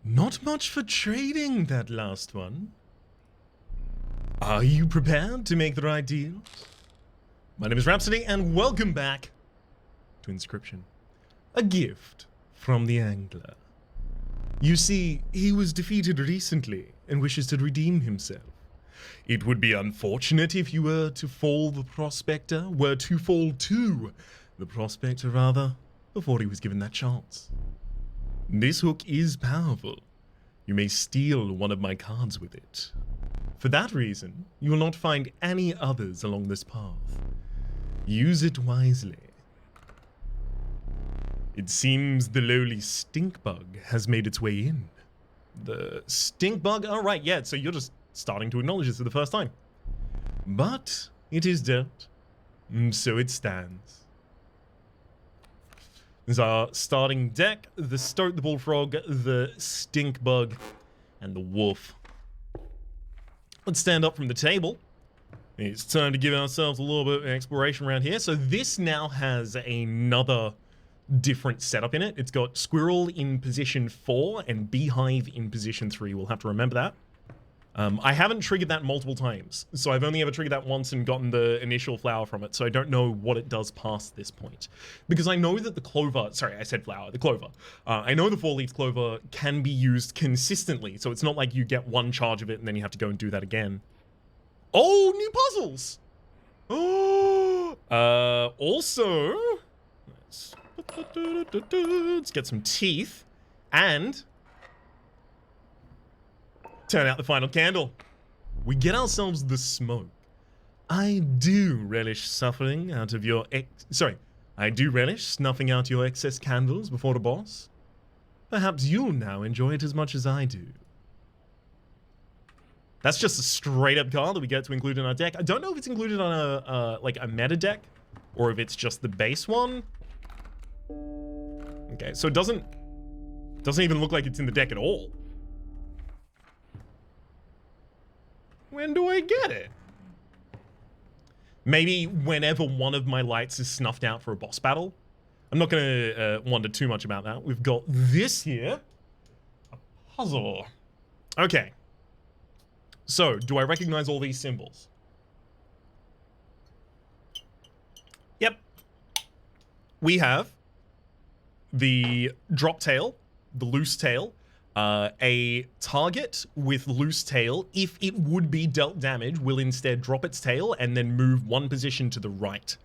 Not much for trading, that last one. Are you prepared to make the right deals? My name is Rhapsody, and welcome back to Inscryption. A gift from the angler. You see, he was defeated recently and wishes to redeem himself. It would be unfortunate if you were to fall to the prospector, before he was given that chance. This hook is powerful. You may steal one of my cards with it. For that reason, you will not find any others along this path. Use it wisely. It seems the lowly stink bug has made its way in. The stink bug? Oh, right, yeah, so you're just starting to acknowledge this for the first time. But it is dirt, so it stands. This is our starting deck: the Stoat the Bullfrog, the Stink Bug, and the Wolf. Let's stand up from the table. It's time to give ourselves a little bit of exploration around here. So this now has another different setup in it. It's got Squirrel in position 4 and Beehive in position 3. We'll have to remember that. I haven't triggered that multiple times, so I've only ever triggered that once and gotten the initial flower from it, so I don't know what it does past this point. Because I know that the clover, sorry, I said flower, the clover. I know the 4-leaf clover can be used consistently, so it's not like you get one charge of it and then you have to go and do that again. Oh, new puzzles! Oh, also, let's get some teeth and turn out the final candle. We get ourselves the smoke. I do relish snuffing out your excess candles before the boss. Perhaps you'll now enjoy it as much as I do. That's just a straight up card that we get to include in our deck. I don't know if it's included on a meta deck or if it's just the base one. Okay, so it doesn't even look like it's in the deck at all. When do I get it? Maybe whenever one of my lights is snuffed out for a boss battle. I'm not gonna wonder too much about that. We've got this here. A puzzle. Okay. So, do I recognize all these symbols? Yep. We have the drop tail, the loose tail, a target with loose tail, if it would be dealt damage, will instead drop its tail and then move one position to the right.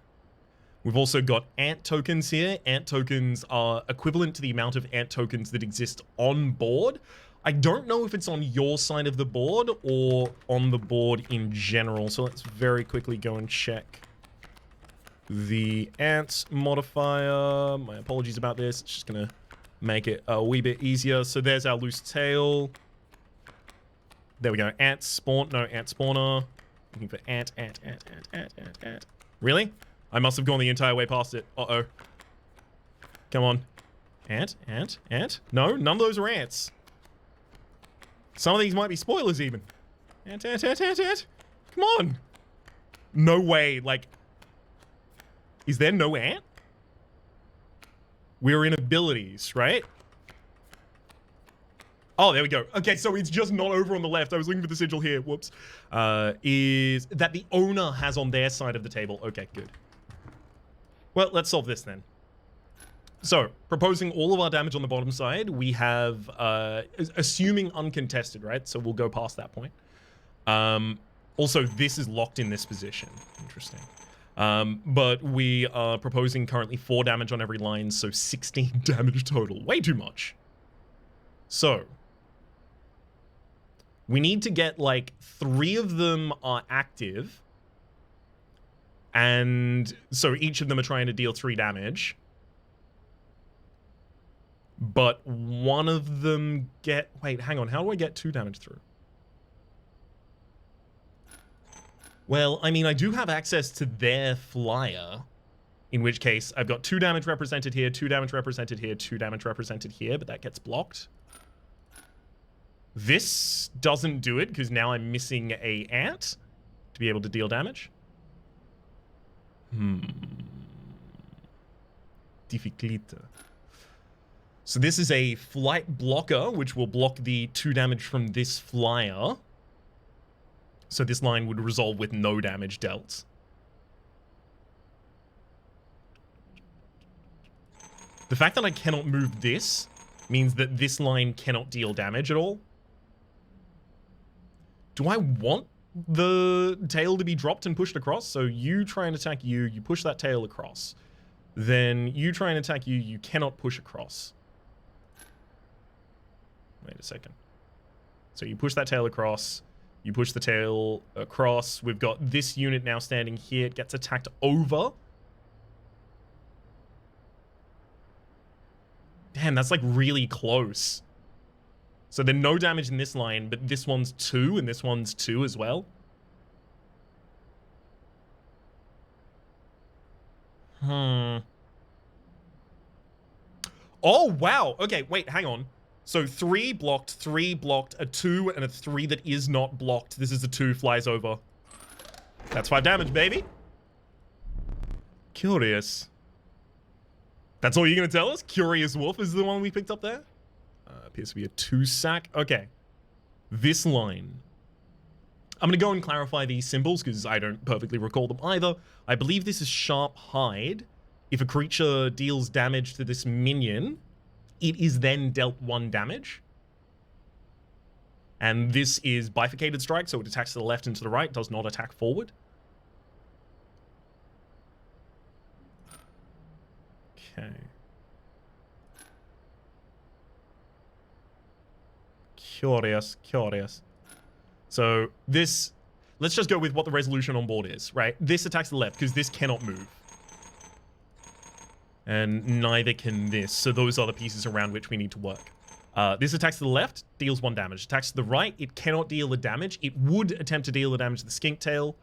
We've also got ant tokens here. Ant tokens are equivalent to the amount of ant tokens that exist on board. I don't know if it's on your side of the board or on the board in general, so let's very quickly go and check the ants modifier. My apologies about this. It's just gonna make it a wee bit easier. So there's our loose tail. There we go. Ant spawn. No, ant spawner. Looking for ant. Really? I must have gone the entire way past it. Uh-oh. Come on. Ant. No, none of those are ants. Some of these might be spoilers even. Ant. Come on. No way. Like, is there no ant? We're in abilities, right? Oh, there we go. Okay, so it's just not over on the left. I was looking for the sigil here. Whoops. Is that the owner has on their side of the table. Okay, good. Well, let's solve this then. So, proposing all of our damage on the bottom side, we have, assuming uncontested, right? So we'll go past that point. Also, this is locked in this position. Interesting. But we are proposing currently 4 damage on every line, so 16 damage total. Way too much. So, we need to get, like, 3 of them are active. And so each of them are trying to deal 3 damage. But one of them wait, hang on. How do I get 2 damage through? Well, I mean, I do have access to their flyer, in which case I've got 2 damage represented here, 2 damage represented here, 2 damage represented here, but that gets blocked. This doesn't do it because now I'm missing a ant to be able to deal damage. Difficult. So this is a flight blocker, which will block the 2 damage from this flyer. So this line would resolve with no damage dealt. The fact that I cannot move this means that this line cannot deal damage at all. Do I want the tail to be dropped and pushed across? So you try and attack you, you push that tail across. Then you try and attack you, you cannot push across. Wait a second. So you push that tail across, you push the tail across. We've got this unit now standing here. It gets attacked over. Damn, that's like really close. So then no damage in this line, but this one's 2 and this one's 2 as well. Oh, wow. Okay, wait, hang on. So 3 blocked, a 2, and a 3 that is not blocked. This is a 2, flies over. That's 5 damage, baby. Curious. That's all you're going to tell us? Curious Wolf is the one we picked up there? Appears to be a 2-sack. Okay. This line. I'm going to go and clarify these symbols because I don't perfectly recall them either. I believe this is Sharp Hide. If a creature deals damage to this minion, it is then dealt 1 damage. And this is Bifurcated Strike, so it attacks to the left and to the right, does not attack forward. Okay. Curious. So this, let's just go with what the resolution on board is, right? This attacks the left because this cannot move. And neither can this. So those are the pieces around which we need to work. This attacks to the left, deals 1 damage. Attacks to the right, it cannot deal the damage. It would attempt to deal the damage to the skink tail.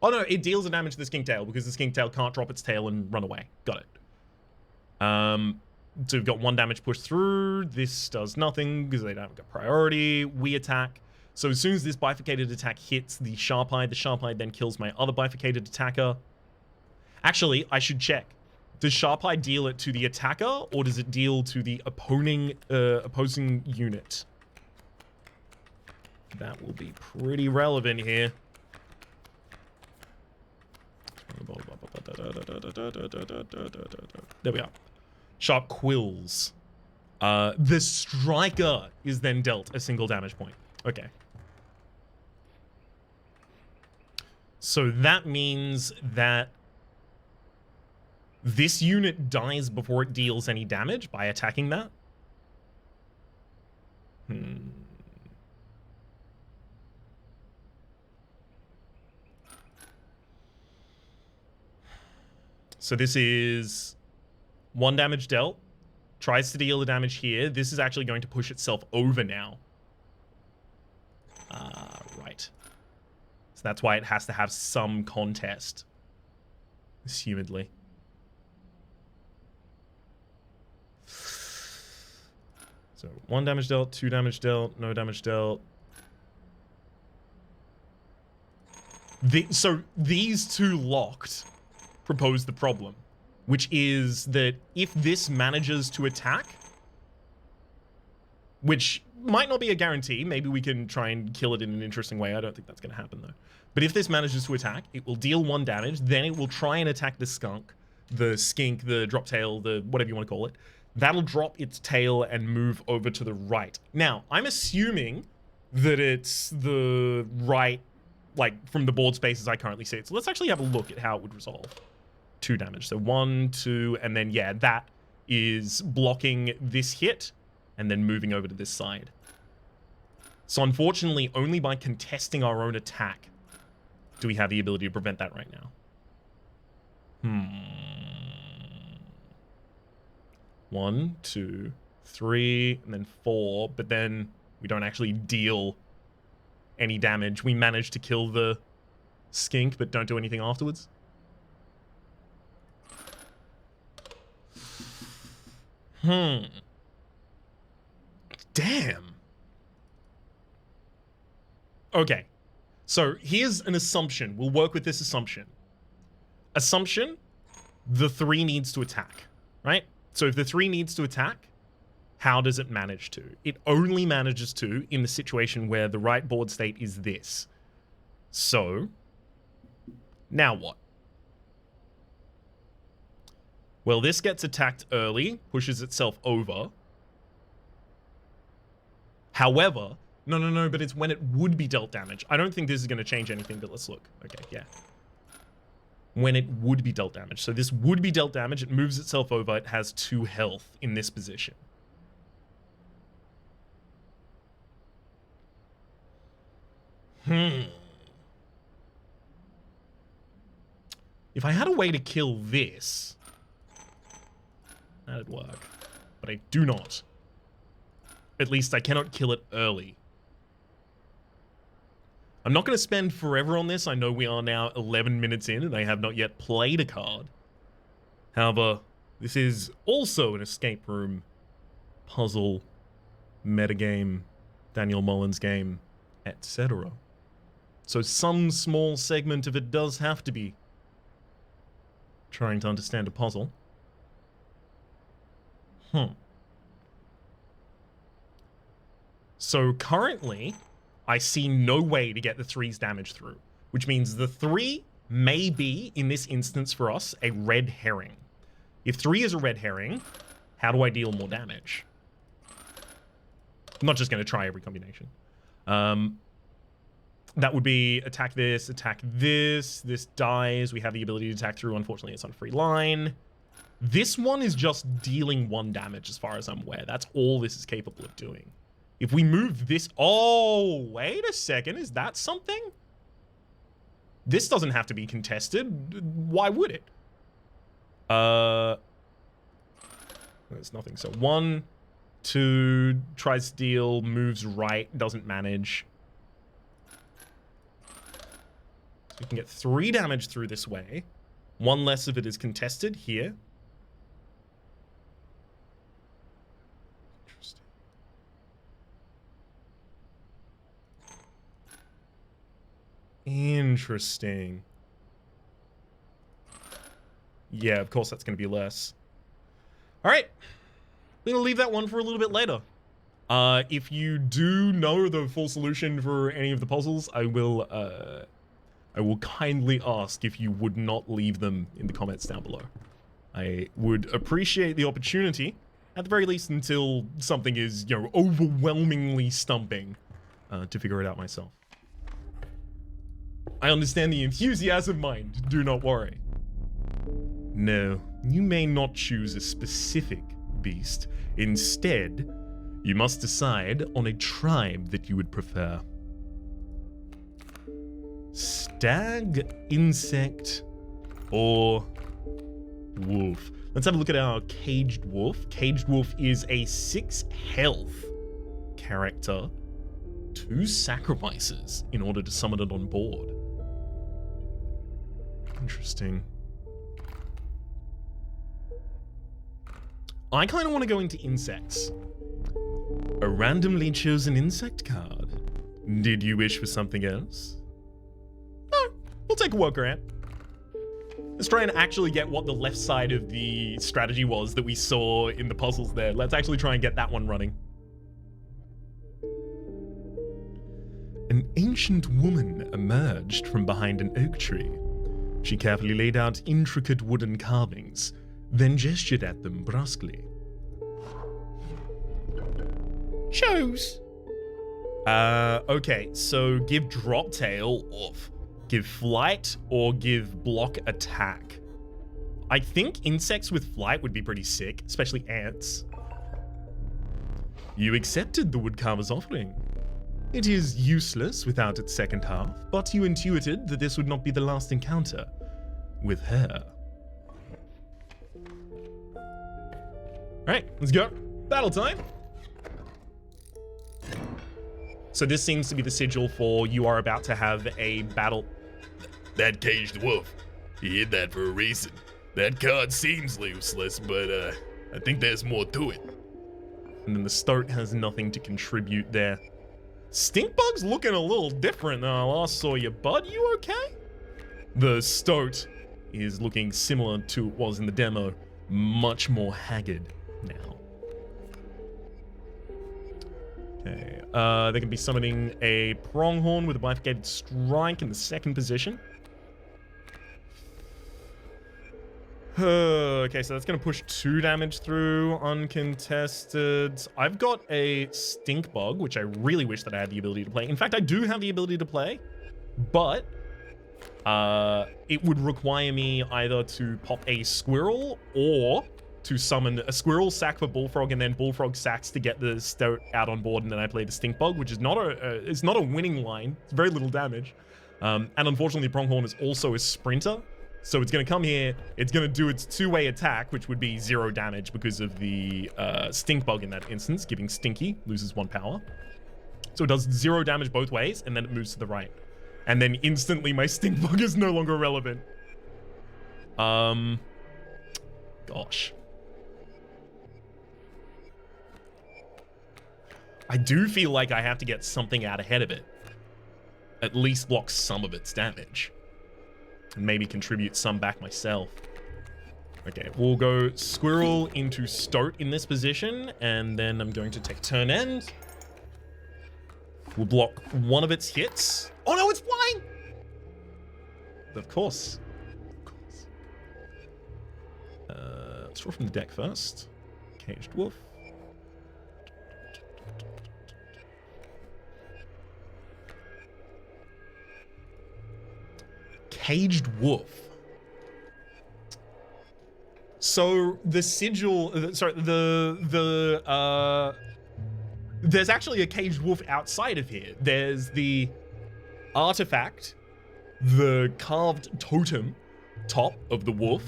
Oh no, it deals the damage to the skink tail because the skink tail can't drop its tail and run away. Got it. So we've got 1 damage pushed through. This does nothing because they don't have a priority. We attack. So as soon as this bifurcated attack hits the Sharp Hide then kills my other bifurcated attacker. Actually, I should check. Does Sharp Hide deal it to the attacker or does it deal to the opposing unit? That will be pretty relevant here. There we are. Sharp Quills. The striker is then dealt a single damage point. Okay. So that means that this unit dies before it deals any damage by attacking that. So this is 1 damage dealt. Tries to deal the damage here. This is actually going to push itself over now. Right. So that's why it has to have some contest. Assumedly. So 1 damage dealt, 2 damage dealt, no damage dealt. So these 2 locked propose the problem, which is that if this manages to attack, which might not be a guarantee, maybe we can try and kill it in an interesting way. I don't think that's going to happen though. But if this manages to attack, it will deal 1 damage, then it will try and attack the skunk, the skink, the drop tail, the whatever you want to call it. That'll drop its tail and move over to the right. Now, I'm assuming that it's the right, like from the board space as I currently see it. So let's actually have a look at how it would resolve. 2 damage. So 1, 2, and then yeah, that is blocking this hit and then moving over to this side. So unfortunately, only by contesting our own attack do we have the ability to prevent that right now. 1, 2, 3, and then 4, but then we don't actually deal any damage. We manage to kill the skink, but don't do anything afterwards. Damn. Okay. So here's an assumption. We'll work with this assumption. Assumption, the 3 needs to attack, right? So if the 3 needs to attack, how does it manage to? It only manages to in the situation where the right board state is this. So, now what? Well, this gets attacked early, pushes itself over. However, no, but it's when it would be dealt damage. I don't think this is going to change anything, but let's look. Okay, yeah. When it would be dealt damage. So this would be dealt damage. It moves itself over. It has 2 health in this position. If I had a way to kill this, that'd work. But I do not. At least I cannot kill it early. I'm not going to spend forever on this. I know we are now 11 minutes in and I have not yet played a card. However, this is also an escape room, puzzle, metagame, Daniel Mullins game, etc. So some small segment of it does have to be trying to understand a puzzle. So currently, I see no way to get the 3's damage through, which means the 3 may be, in this instance for us, a red herring. If 3 is a red herring, how do I deal more damage? I'm not just going to try every combination. That would be attack this, this dies. We have the ability to attack through. Unfortunately, it's on a free line. This one is just dealing 1 damage as far as I'm aware. That's all this is capable of doing. If we move this... Oh, wait a second. Is that something? This doesn't have to be contested. Why would it? There's nothing. So 1, 2, tries to deal, moves right, doesn't manage. So we can get 3 damage through this way. 1 less of it is contested here. Interesting. Yeah, of course that's going to be less. All right. We're going to leave that one for a little bit later. If you do know the full solution for any of the puzzles, I will kindly ask if you would not leave them in the comments down below. I would appreciate the opportunity, at the very least until something is, you know, overwhelmingly stumping, to figure it out myself. I understand the enthusiasm, mind. Do not worry. No, you may not choose a specific beast. Instead, you must decide on a tribe that you would prefer. Stag, insect, or wolf. Let's have a look at our caged wolf. Caged wolf is a 6 health character. 2 sacrifices in order to summon it on board. Interesting. I kind of want to go into insects. A randomly chosen insect card. Did you wish for something else? No, we'll take a walk around. Let's try and actually get what the left side of the strategy was that we saw in the puzzles there. Let's actually try and get that one running. An ancient woman emerged from behind an oak tree. She carefully laid out intricate wooden carvings, then gestured at them brusquely. Chose. Okay, so give drop tail off. Give flight or give block attack. I think insects with flight would be pretty sick, especially ants. You accepted the woodcarver's offering. It is useless without its second half, but you intuited that this would not be the last encounter with her. Alright, let's go. Battle time. So this seems to be the sigil for you are about to have a battle. That caged wolf. He hid that for a reason. That card seems useless, but I think there's more to it. And then the stoat has nothing to contribute there. Stinkbug's looking a little different than I last saw you, bud. You okay? The stoat is looking similar to what was in the demo. Much more haggard now. Okay, they can be summoning a pronghorn with a bifurcated strike in the second position. Okay, so that's going to push 2 damage through uncontested. I've got a stink bug, which I really wish that I had the ability to play. In fact, I do have the ability to play, but it would require me either to pop a squirrel or to summon a squirrel, sack for bullfrog, and then bullfrog sacks to get the stoat out on board, and then I play the stink bug, which is not it's not a winning line. It's very little damage, and unfortunately, pronghorn is also a sprinter. So it's going to come here, it's going to do its 2-way attack, which would be 0 damage because of the stink bug in that instance, giving Stinky, loses 1 power. So it does 0 damage both ways, and then it moves to the right. And then instantly my stink bug is no longer relevant. Gosh. I do feel like I have to get something out ahead of it. At least block some of its damage. And maybe contribute some back myself. Okay, we'll go squirrel into stoat in this position, and then I'm going to take turn end. We'll block one of its hits. Oh no, it's flying! Of course. Of course. Let's draw from the deck first. Caged wolf. Caged wolf. So the sigil, sorry, there's actually a caged wolf outside of here. There's the artifact, the carved totem top of the wolf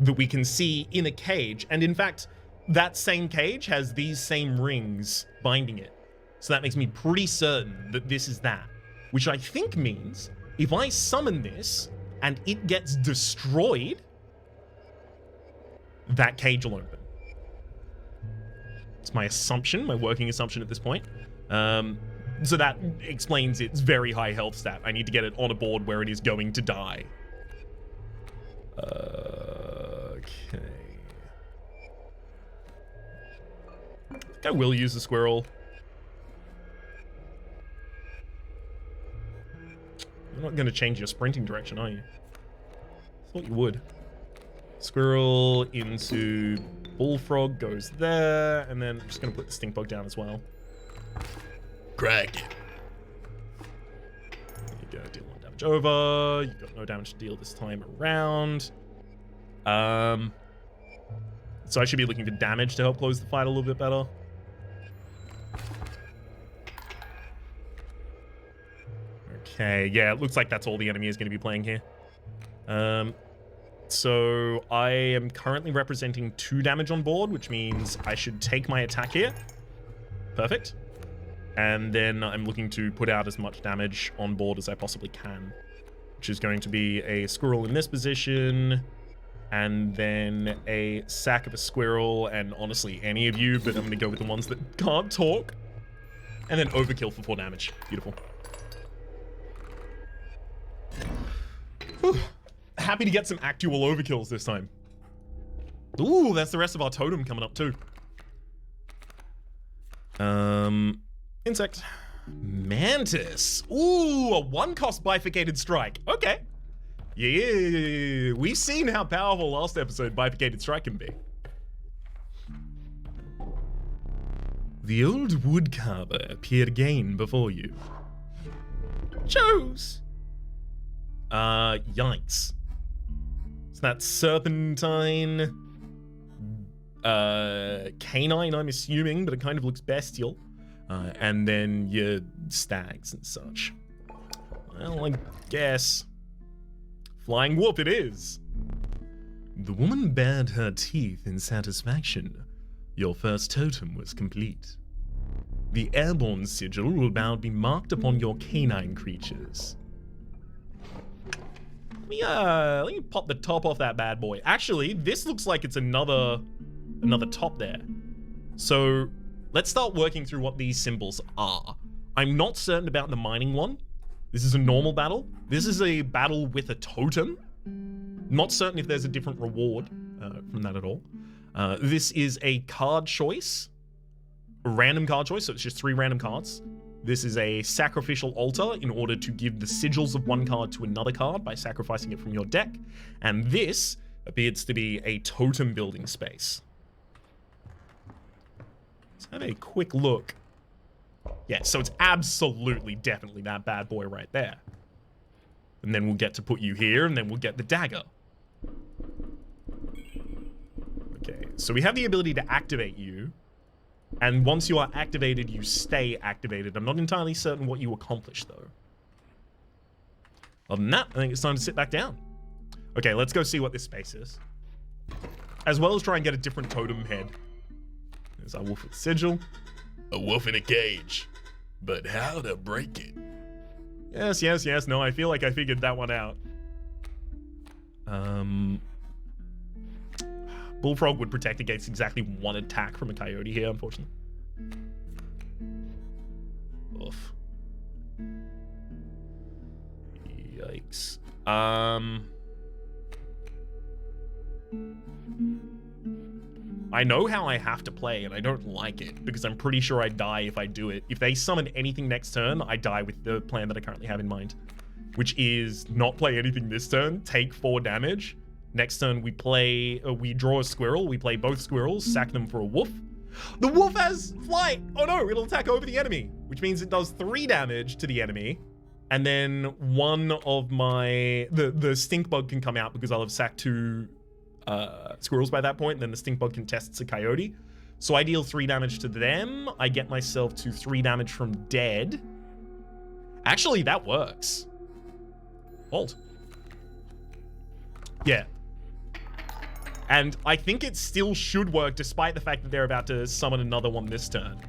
that we can see in a cage. And in fact, that same cage has these same rings binding it. So that makes me pretty certain that this is that, which I think means if I summon this and it gets destroyed, that cage will open. It's my assumption, my working assumption at this point. So that explains its very high health stat. I need to get it on a board where it is going to die. Okay. I think I will use the squirrel. You're not going to change your sprinting direction, are you? Thought you would. Squirrel into bullfrog goes there, and then I'm just going to put the stink bug down as well. Crack it. There you go, deal 1 damage over. You've got no damage to deal this time around. So I should be looking for damage to help close the fight a little bit better. Okay, yeah, it looks like that's all the enemy is going to be playing here. So I am currently representing 2 damage on board, which means I should take my attack here. Perfect. And then I'm looking to put out as much damage on board as I possibly can, which is going to be a squirrel in this position, and then a sack of a squirrel, and honestly, any of you, but I'm going to go with the ones that can't talk. And then overkill for 4 damage. Beautiful. Whew. Happy to get some actual overkills this time. Ooh, that's the rest of our totem coming up too. Insect. Mantis. Ooh, a 1-cost bifurcated strike. Okay. Yeah, we've seen how powerful last episode bifurcated strike can be. The old woodcarver appeared again before you. Chose. Yikes. So that's serpentine, canine, I'm assuming, but it kind of looks bestial. And then your stags and such. Well, I guess. Flying wolf it is. The woman bared her teeth in satisfaction. Your first totem was complete. The airborne sigil will now be marked upon your canine creatures. Let me pop the top off that bad boy. Actually, this looks like it's another top there. So let's start working through what these symbols are. I'm not certain about the mining one. This is a normal battle. This is a battle with a totem. Not certain if there's a different reward from that at all. This is a card choice random card choice, so it's just 3 random cards. This is a sacrificial altar in order to give the sigils of one card to another card by sacrificing it from your deck. And this appears to be a totem building space. Let's have a quick look. Yeah, so it's absolutely, definitely that bad boy right there. And then we'll get to put you here, and then we'll get the dagger. Okay, so we have the ability to activate you. And once you are activated, you stay activated. I'm not entirely certain what you accomplish, though. Other than that, I think it's time to sit back down. Okay, let's go see what this space is. As well as try and get a different totem head. There's our wolf with sigil. A wolf in a cage. But how to break it? Yes, yes, yes. No, I feel like I figured that one out. Bullfrog would protect against exactly one attack from a coyote here, unfortunately. Oof. Yikes. I know how I have to play, and I don't like it, because I'm pretty sure I die if I do it. If they summon anything next turn, I die with the plan that I currently have in mind, which is not play anything this turn, take 4 damage. Next turn, we draw a squirrel, we play both squirrels, sack them for a wolf. The wolf has flight! Oh no, it'll attack over the enemy, which means it does 3 damage to the enemy. And then one of my... The stink bug can come out because I'll have sacked 2 squirrels by that point, and then the stink bug contests a coyote. So I deal 3 damage to them. I get myself to 3 damage from dead. Actually, that works. Hold. Yeah. And I think it still should work despite the fact that they're about to summon another one this turn.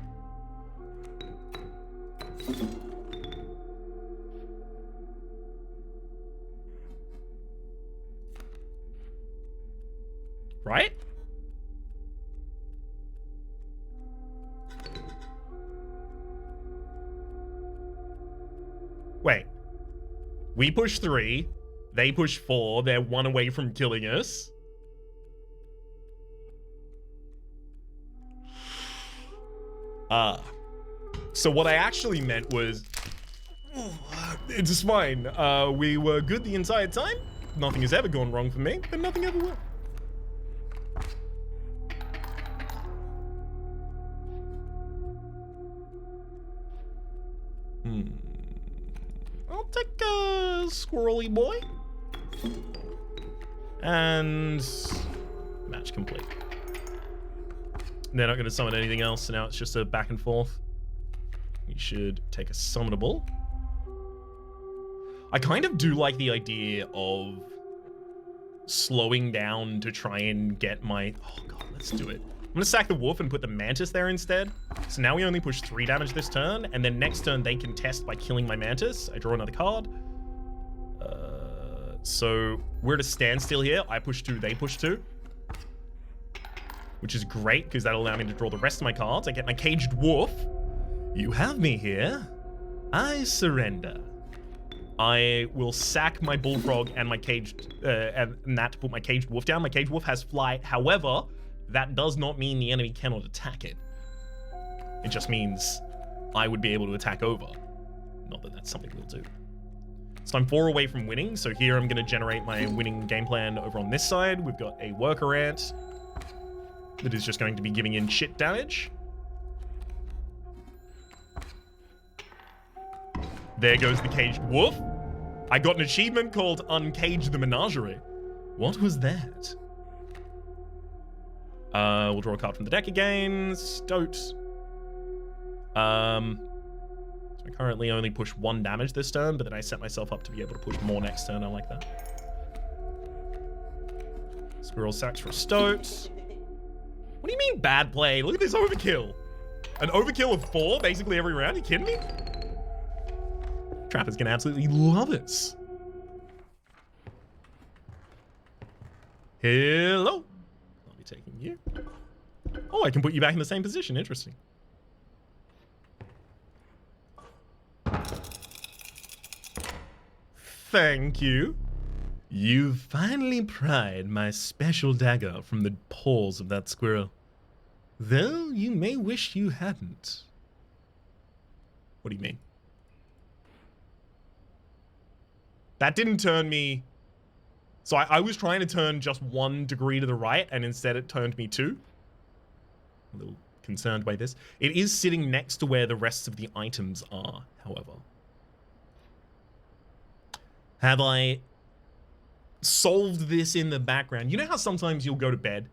Right? Wait. We push 3. They push 4. They're 1 away from killing us. So what I actually meant was... It's fine. We were good the entire time. Nothing has ever gone wrong for me, and nothing ever will. I'll take a squirrely boy. And match complete. They're not going to summon anything else, so now it's just a back and forth. We should take a summonable. I kind of do like the idea of slowing down to try and get my... Oh god, let's do it. I'm going to sack the wolf and put the mantis there instead. So now we only push 3 damage this turn, and then next turn they contest by killing my mantis. I draw another card. So we're at a standstill here. I push 2, they push 2. Which is great, because that'll allow me to draw the rest of my cards. I get my caged wolf. You have me here. I surrender. I will sack my bullfrog and my caged, and that to put my caged wolf down. My caged wolf has flight. However, that does not mean the enemy cannot attack it. It just means I would be able to attack over. Not that that's something we'll do. So I'm 4 away from winning. So here I'm going to generate my winning game plan over on this side. We've got a worker ant that is just going to be giving in shit damage. There goes the caged wolf. I got an achievement called Uncage the Menagerie. What was that? We'll draw a card from the deck again. Stoat. So I currently only push 1 damage this turn, but then I set myself up to be able to push more next turn. I like that. Squirrel sacks for a Stoat. What do you mean bad play? Look at this overkill. An overkill of 4 basically every round? Are you kidding me? Trapper's gonna absolutely love this. Hello. I'll be taking you. Oh, I can put you back in the same position. Interesting. Thank you. You've finally pried my special dagger from the paws of that squirrel. Though you may wish you hadn't. What do you mean? That didn't turn me... So I was trying to turn just 1 degree to the right, and instead it turned me 2. A little concerned by this. It is sitting next to where the rest of the items are, however. Have I solved this in the background? You know how sometimes you'll go to bed,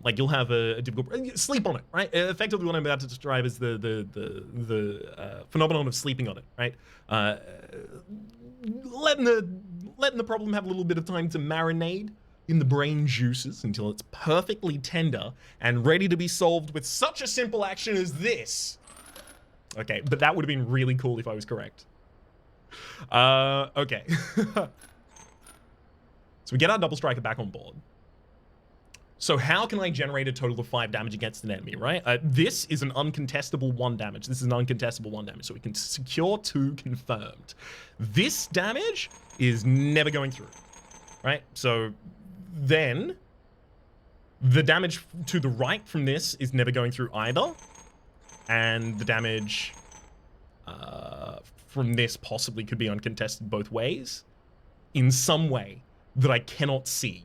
like you'll have a difficult... Sleep on it, right? Effectively what I'm about to describe is the phenomenon of sleeping on it, right? Letting the problem have a little bit of time to marinate in the brain juices until it's perfectly tender and ready to be solved with such a simple action as this. Okay, but that would have been really cool if I was correct. Okay. So we get our double striker back on board. So how can I generate a total of 5 damage against an enemy, right? This is an uncontestable 1 damage. This is an uncontestable 1 damage, so we can secure 2 confirmed. This damage is never going through, right? So then the damage to the right from this is never going through either. And the damage from this possibly could be uncontested both ways in some way that I cannot see.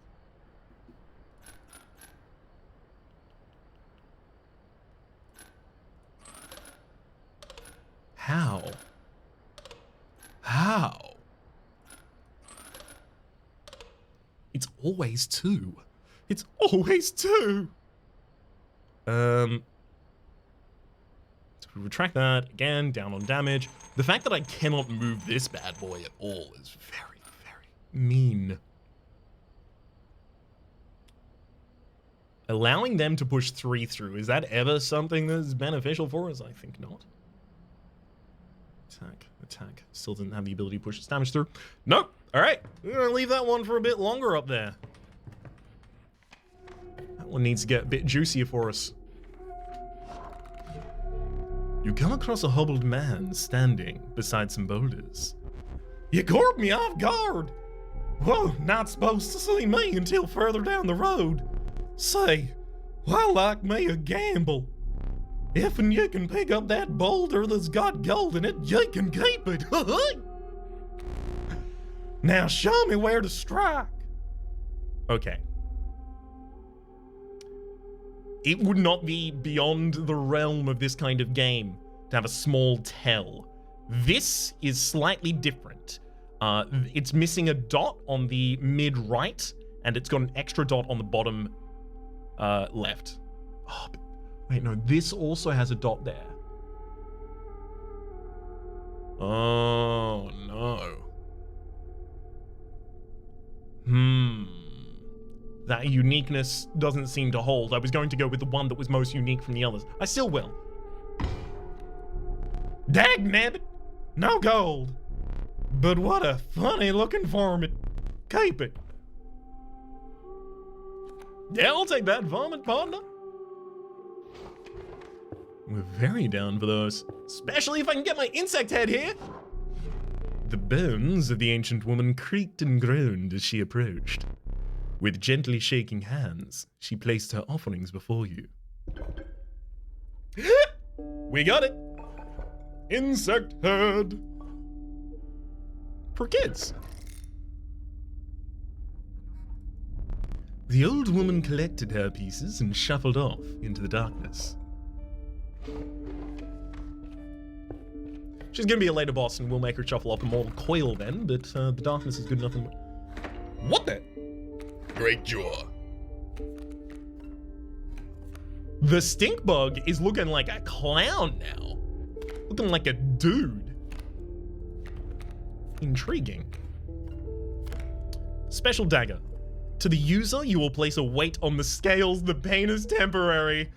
How? How? It's always 2. It's always 2. So we retract that again, down on damage. The fact that I cannot move this bad boy at all is very, very mean. Allowing them to push 3 through, is that ever something that's beneficial for us? I think not. Attack. Still didn't have the ability to push its damage through. Nope. All right. We're going to leave that one for a bit longer up there. That one needs to get a bit juicier for us. You come across a hobbled man standing beside some boulders. You caught me off guard. Whoa, not supposed to see me until further down the road. Say, why like me a gamble? If and you can pick up that boulder that's got gold in it, you can keep it. Now show me where to strike. Okay. It would not be beyond the realm of this kind of game to have a small tell. This is slightly different. It's missing a dot on the mid-right, and it's got an extra dot on the bottom left. Oh, but wait, no, this also has a dot there. Oh, no. That uniqueness doesn't seem to hold. I was going to go with the one that was most unique from the others. I still will. Dagnabbit! No gold! But what a funny looking varmint. Keep it. Yeah, I'll take that varmint, partner. We're very down for those. Especially if I can get my insect head here. The bones of the ancient woman creaked and groaned as she approached. With gently shaking hands, she placed her offerings before you. We got it! Insect head! For kids. The old woman collected her pieces and shuffled off into the darkness. She's gonna be a later boss and we'll make her shuffle off a mortal coil then, but the darkness is good enough. What the? Great jaw. The stink bug is looking like a clown now. Looking like a dude. Intriguing. Special dagger. To the user, you will place a weight on the scales. The pain is temporary.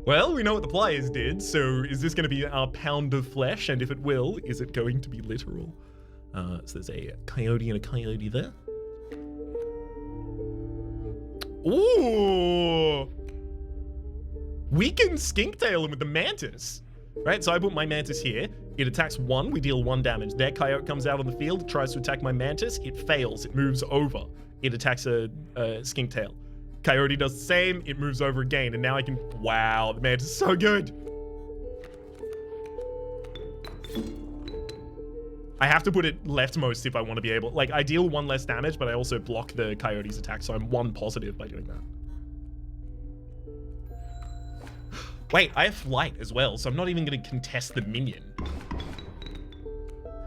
Well, we know what the players did, so is this going to be our pound of flesh? And if it will, is it going to be literal? So there's a coyote and a coyote there. Ooh! We can skink tail him with the mantis. Right, so I put my mantis here. It attacks 1, we deal 1 damage. Their coyote comes out on the field, tries to attack my mantis. It fails, it moves over. It attacks a skink tail. Coyote does the same, it moves over again, and now I can, wow, man, it's so good. I have to put it leftmost if I want to be able, like, I deal 1 less damage, but I also block the Coyote's attack, so I'm 1 positive by doing that. Wait, I have flight as well, so I'm not even going to contest the minion.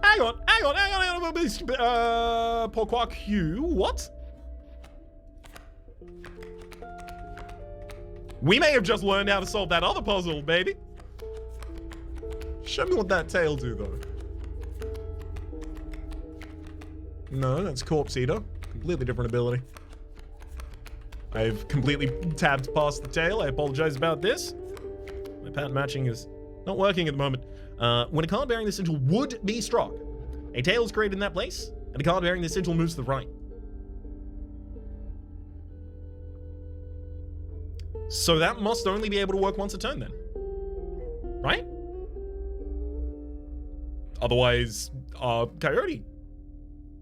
Hang on. Pourquoi Q? What? We may have just learned how to solve that other puzzle, baby. Show me what that tail do, though. No, that's Corpse Eater. Completely different ability. I've completely tabbed past the tail. I apologize about this. My pattern matching is not working at the moment. When a card bearing this sigil would be struck, a tail is created in that place, and a card bearing this sigil moves to the right. So that must only be able to work once a turn then. Right? Otherwise, Coyote.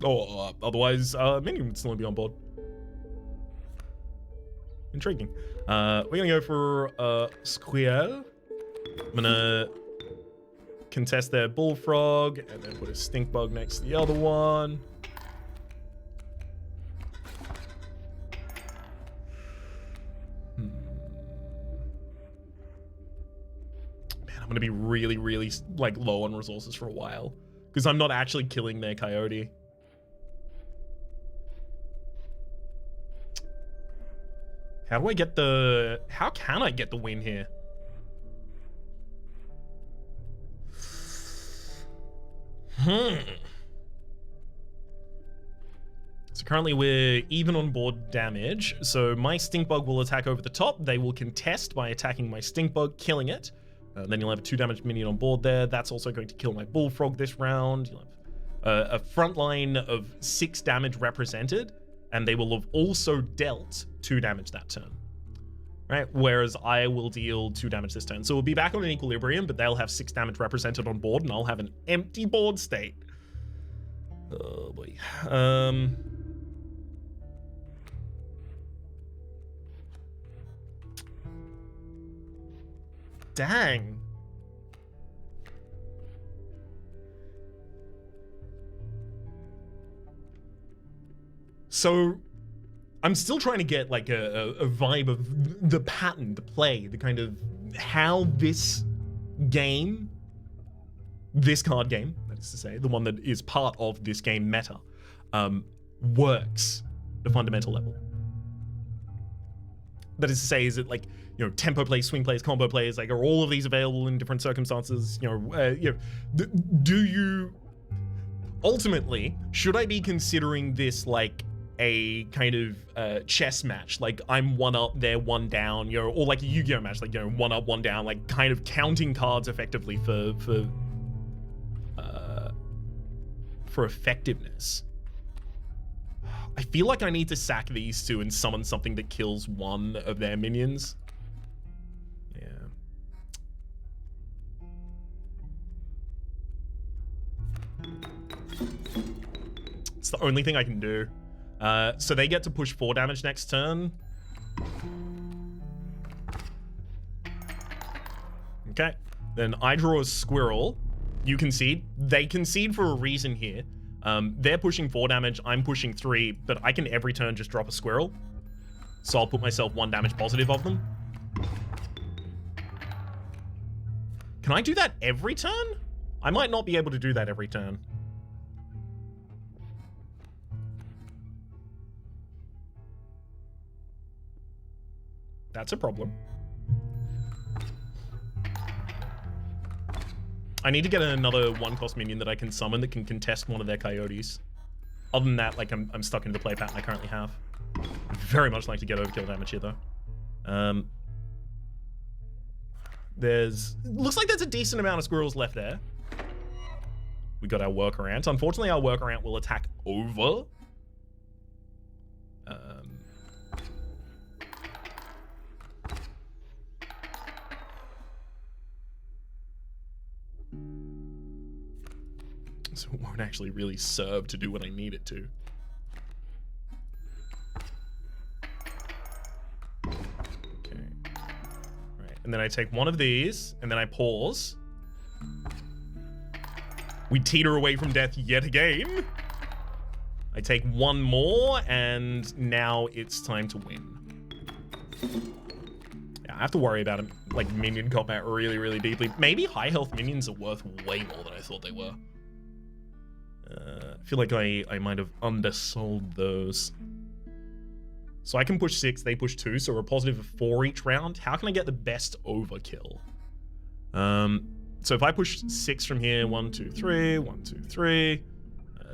Or otherwise, minion would still be on board. Intriguing. We're gonna go for Squirrel. I'm gonna contest their Bullfrog and then put a Stink Bug next to the other one. Man, I'm gonna be really, really like low on resources for a while because I'm not actually killing their Coyote. How do I get the... How can I get the win here? So currently we're even on board damage. So my Stink Bug will attack over the top. They will contest by attacking my Stink Bug, killing it. Then you'll have a 2 damage minion on board there. That's also going to kill my Bullfrog this round. You'll have a front line of 6 damage represented. And they will have also dealt 2 damage that turn, right? Whereas I will deal 2 damage this turn. So we'll be back on an equilibrium, but they'll have 6 damage represented on board, and I'll have an empty board state. Oh boy. Dang. So I'm still trying to get like a vibe of the pattern, the play, the kind of how this game, this card game, that is to say, the one that is part of this game meta, works at a fundamental level. That is to say, is it like, you know, tempo plays, swing plays, combo plays, like are all of these available in different circumstances? Do you ultimately, should I be considering this like a kind of chess match, like I'm 1 up, they're 1 down, you know, or like a Yu-Gi-Oh match, like, you know, 1 up, 1 down, like kind of counting cards effectively for effectiveness? I feel like I need to sack these 2 and summon something that kills 1 of their minions. Yeah. It's the only thing I can do. So they get to push 4 damage next turn. Okay. Then I draw a squirrel. You concede. They concede for a reason here. They're pushing 4 damage. I'm pushing 3, but I can every turn just drop a squirrel. So I'll put myself 1 damage positive of them. Can I do that every turn? I might not be able to do that every turn. That's a problem. I need to get another 1-cost minion that I can summon that can contest one of their coyotes. Other than that, like I'm stuck into the play pattern I currently have. I'd very much like to get overkill damage here though. Looks like there's a decent amount of squirrels left there. We got our workaround. Unfortunately, our workaround will attack over. So it won't actually really serve to do what I need it to. and then I take one of these, and then I pause. We teeter away from death yet again. I take one more, and now it's time to win. Yeah, I have to worry about like minion combat really, really deeply. Maybe high health minions are worth way more than I thought they were. I feel like I might have undersold those. So I can push 6, they push 2, so we're a positive of 4 each round. How can I get the best overkill? So if I push 6 from here, 1, 2, 3, 1, 2, 3,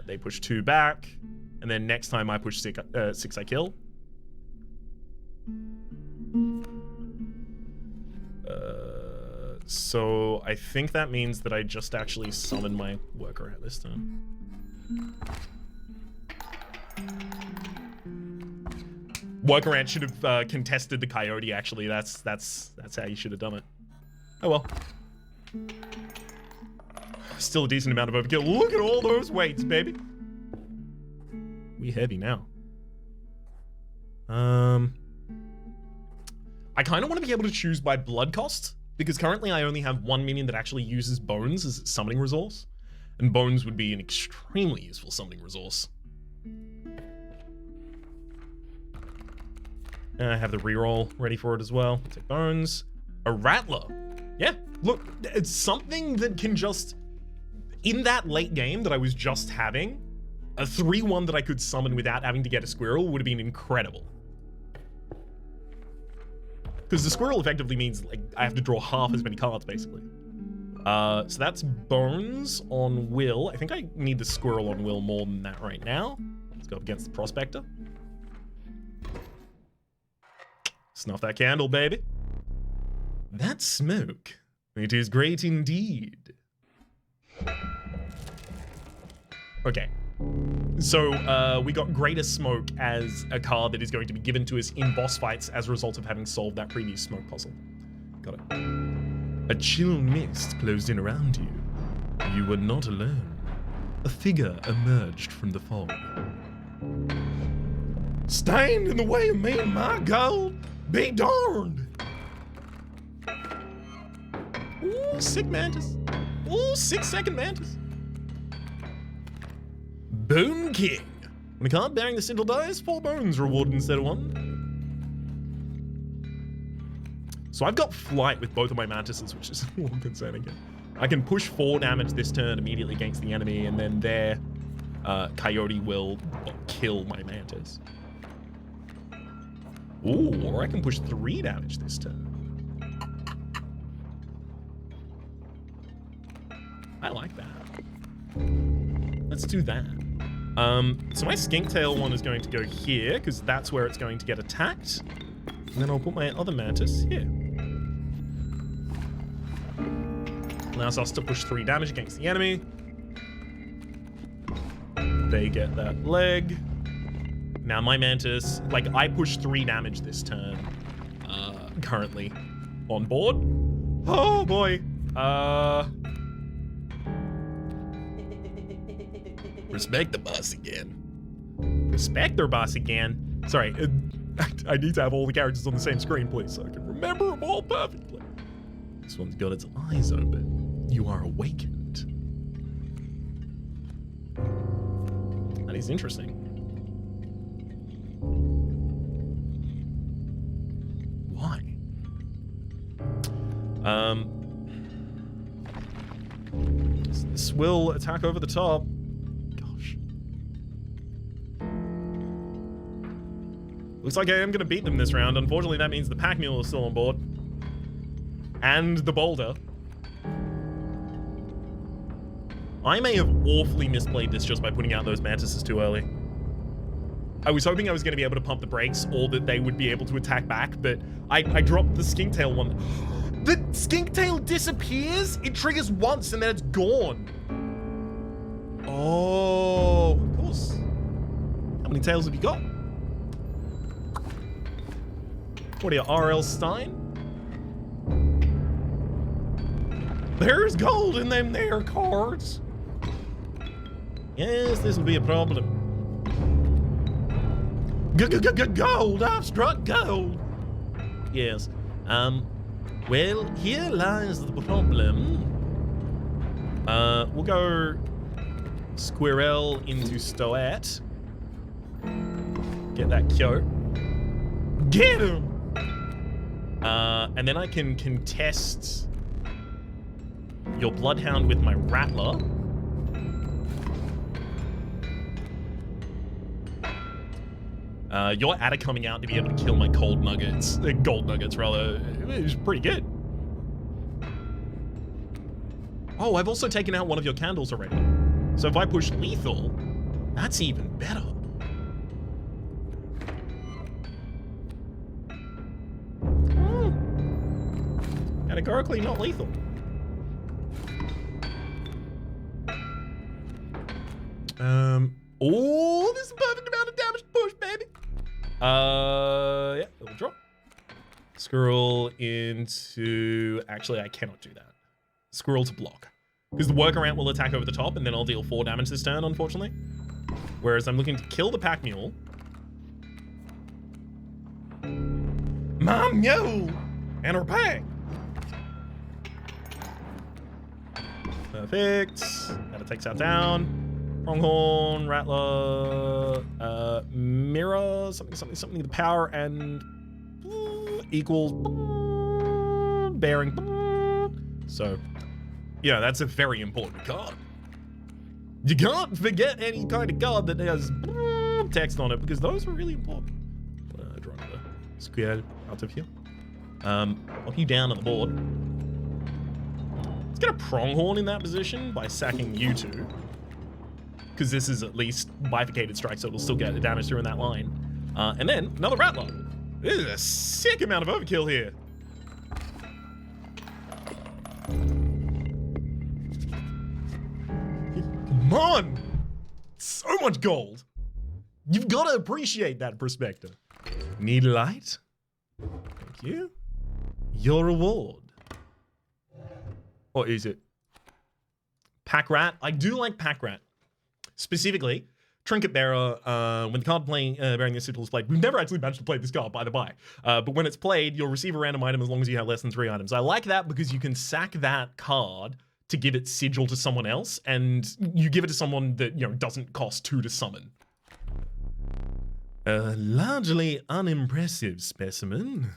they push 2 back, and then next time I push 6, I kill. So I think that means that I just actually summon my worker at this turn. Worker ant should have contested the coyote. Actually, that's how you should have done it. Oh well. Still a decent amount of overkill. Look at all those weights, baby. We heavy now. I kind of want to be able to choose by blood cost, because currently I only have one minion that actually uses bones as its summoning resource, and bones would be an extremely useful summoning resource. And I have the reroll ready for it as well. Take bones. A rattler. Yeah, look, it's something that can just, in that late game that I was just having, a 3-1 that I could summon without having to get a squirrel would have been incredible. Because the squirrel effectively means like I have to draw half as many cards, basically. So that's bones on Will. I think I need the squirrel on Will more than that right now. Let's go up against the prospector. Snuff that candle, baby. That smoke. It is great indeed. Okay. So we got Greater Smoke as a card that is going to be given to us in boss fights as a result of having solved that previous smoke puzzle. Got it. A chill mist closed in around you. You were not alone. A figure emerged from the fog. Stand in the way of me and my gold? Be darned! Ooh, sick mantis. Ooh, 6-second mantis. Bone King. When a card bearing the sigil dies, 4 bones rewarded instead of 1. So I've got flight with both of my mantises, which is a little concerning here. I can push 4 damage this turn immediately against the enemy, and then their coyote will kill my mantis. Ooh, or I can push 3 damage this turn. I like that. Let's do that. So my Skinktail one is going to go here, because that's where it's going to get attacked. And then I'll put my other mantis here. Allows us to push 3 damage against the enemy. They get that leg. Now my mantis, like I push 3 damage this turn, currently on board. Oh boy. Respect the boss again. Respect their boss again. Sorry, I need to have all the characters on the same screen, please, so I can remember them all perfectly. This one's got its eyes open. You are awakened. That is interesting. Why? This will attack over the top. Gosh. Looks like I am going to beat them this round. Unfortunately, that means the pack mule is still on board. And the boulder. I may have awfully misplayed this just by putting out those mantises too early. I was hoping I was going to be able to pump the brakes or that they would be able to attack back, but I dropped the Skinktail one. The Skinktail disappears? It triggers once and then it's gone. Oh, of course. How many tails have you got? What are you, R.L. Stein? There's gold in them there cards. Yes, this will be a problem. Gold, I've struck gold. Yes. Well, here lies the problem. We'll go Squirrel into Stoat. Get that Kyo. Get him! And then I can contest your Bloodhound with my Rattler. Your adder coming out to be able to kill my gold nuggets, rather, is pretty good. Oh, I've also taken out one of your candles already. So if I push lethal, that's even better. Categorically not lethal. Oh, this is a perfect amount of damage to push, baby. Yeah, it'll drop. Squirrel into... Actually, I cannot do that. Squirrel to block. Because the workaround will attack over the top, and then I'll deal 4 damage this turn, unfortunately. Whereas I'm looking to kill the pack mule. Mom, yo! And her pack! Perfect. That takes that down. Pronghorn, Rattler, Mirror, something. The power and equals bearing. So, yeah, that's a very important card. You can't forget any kind of card that has text on it because those are really important. Draw another square out of here. Pop you down on the board. Let's get a Pronghorn in that position by sacking you two. Because this is at least bifurcated strike, so it'll still get the damage through in that line. And then another Rattler. This is a sick amount of overkill here. Come on! So much gold. You've got to appreciate that perspective. Need light? Thank you. Your reward. Or is it? Pack Rat? I do like Pack Rat. Specifically, Trinket Bearer, when the card bearing this sigil is played, we've never actually managed to play this card, by the by. But when it's played, you'll receive a random item as long as you have less than 3 items. I like that because you can sack that card to give its sigil to someone else, and you give it to someone that, you know, doesn't cost 2 to summon. A largely unimpressive specimen.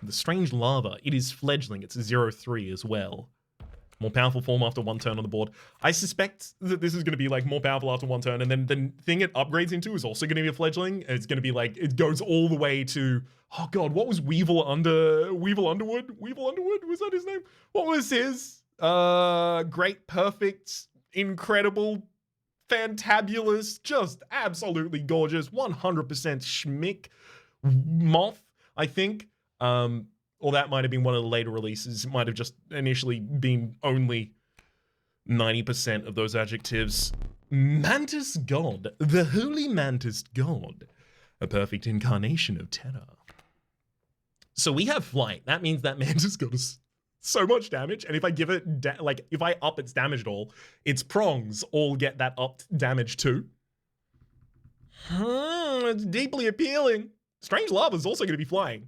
The Strange Lava. It is fledgling. It's a 0/3 as well. More powerful form after 1 turn on the board. I suspect that this is going to be like more powerful after 1 turn, and then the thing it upgrades into is also going to be a fledgling. It's going to be like, it goes all the way to, oh god, what was Weevil Underwood? Weevil Underwood? Was that his name? What was his? Great, perfect, incredible, fantabulous, just absolutely gorgeous, 100% schmick moth, I think. Or that might have been one of the later releases. It might have just initially been only 90% of those adjectives. Mantis God, the holy mantis God, a perfect incarnation of terror. So we have flight. That means that mantis God is so much damage, and if I give it, if I up its damage at all, its prongs all get that upped damage too. It's deeply appealing. Strange Lava is also going to be flying.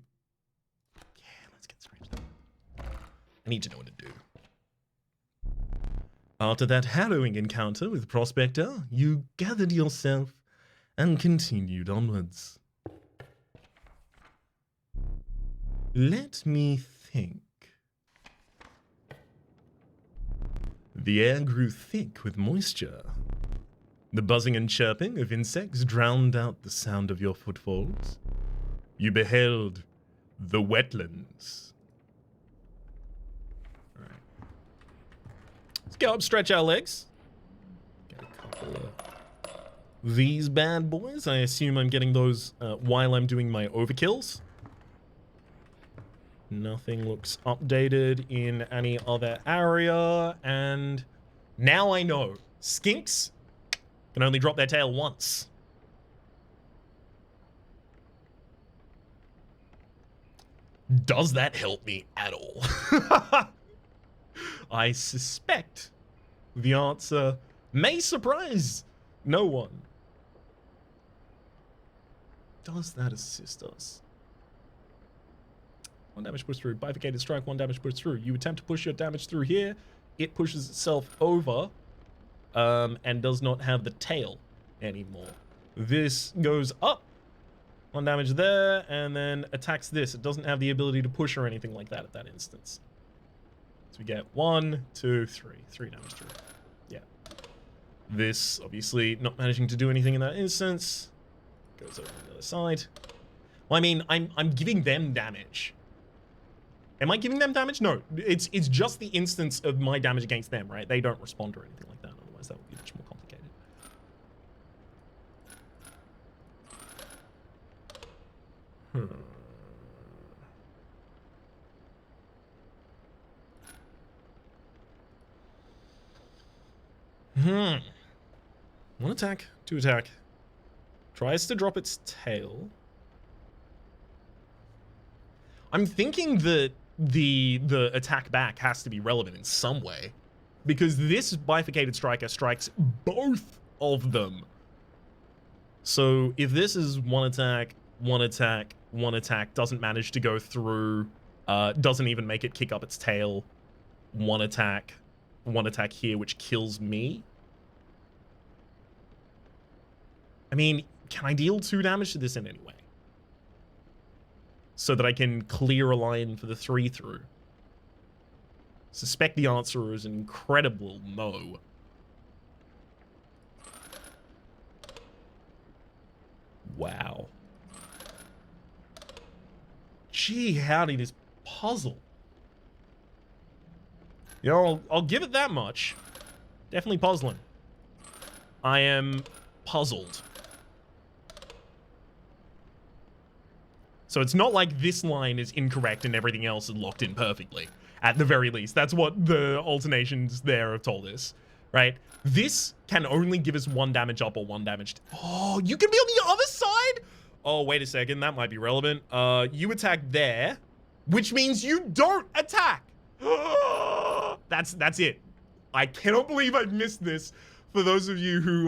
I need to know what to do. After that harrowing encounter with Prospector, you gathered yourself and continued onwards. Let me think. The air grew thick with moisture. The buzzing and chirping of insects drowned out the sound of your footfalls. You beheld the wetlands. Let's go up, stretch our legs. Get a couple of these bad boys. I assume I'm getting those while I'm doing my overkills. Nothing looks updated in any other area. And now I know. Skinks can only drop their tail once. Does that help me at all? I suspect the answer may surprise no one. Does that assist us? 1 damage push through. Bifurcated strike, 1 damage push through. You attempt to push your damage through here. It pushes itself over and does not have the tail anymore. This goes up. 1 damage there, and then attacks this. It doesn't have the ability to push or anything like that at that instance. So we get 1, 2, 3. 3 damage through. Yeah. This, obviously, not managing to do anything in that instance. Goes over on the other side. Well, I mean, I'm giving them damage. Am I giving them damage? No. It's just the instance of my damage against them, right? They don't respond or anything like that. Otherwise, that would be much more complicated. One attack, 2 attack. Tries to drop its tail. I'm thinking that the attack back has to be relevant in some way, because this bifurcated striker strikes both of them. So if this is 1 attack, 1 attack, 1 attack, doesn't manage to go through, doesn't even make it kick up its tail, 1 attack here, which kills me. I mean, can I deal 2 damage to this in any way? So that I can clear a line for the 3 through? Suspect the answer is an incredible no. Wow. Gee, howdy, this puzzle. You know, I'll give it that much. Definitely puzzling. I am puzzled. So it's not like this line is incorrect and everything else is locked in perfectly. At the very least, that's what the alternations there have told us, right? This can only give us 1 damage up or 1 damage. Oh, you can be on the other side? Oh, wait a second. That might be relevant. You attack there, which means you don't attack. That's it. I cannot believe I missed this. For those of you who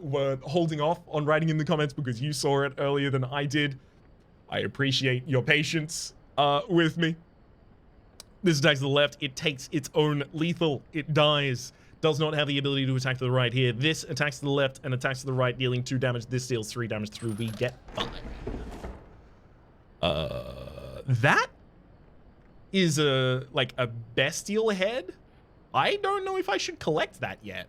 were holding off on writing in the comments because you saw it earlier than I did, I appreciate your patience with me. This attacks to the left. It takes its own lethal. It dies. Does not have the ability to attack to the right here. This attacks to the left and attacks to the right, dealing 2 damage. This deals 3 damage through. We get 5. That is like a bestial head. I don't know if I should collect that yet.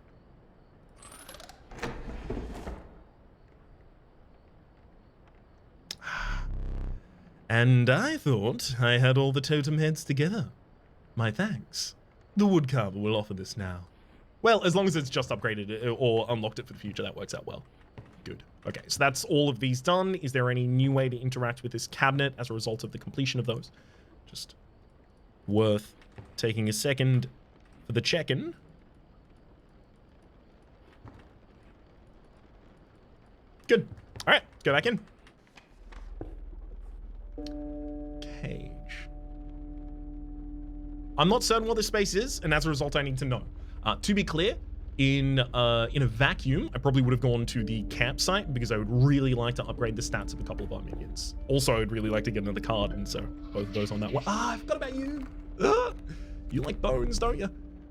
And I thought I had all the totem heads together. My thanks. The woodcarver will offer this now. Well, as long as it's just upgraded or unlocked it for the future, that works out well. Good. Okay, so that's all of these done. Is there any new way to interact with this cabinet as a result of the completion of those? Just worth taking a second for the check-in. Good. All right, go back in. Cage. I'm not certain what this space is, and as a result, I need to know. To be clear, in a vacuum, I probably would have gone to the campsite because I would really like to upgrade the stats of a couple of our minions. Also, I'd really like to get another card, and so both of those on that one. I forgot about you. You like bones, don't you?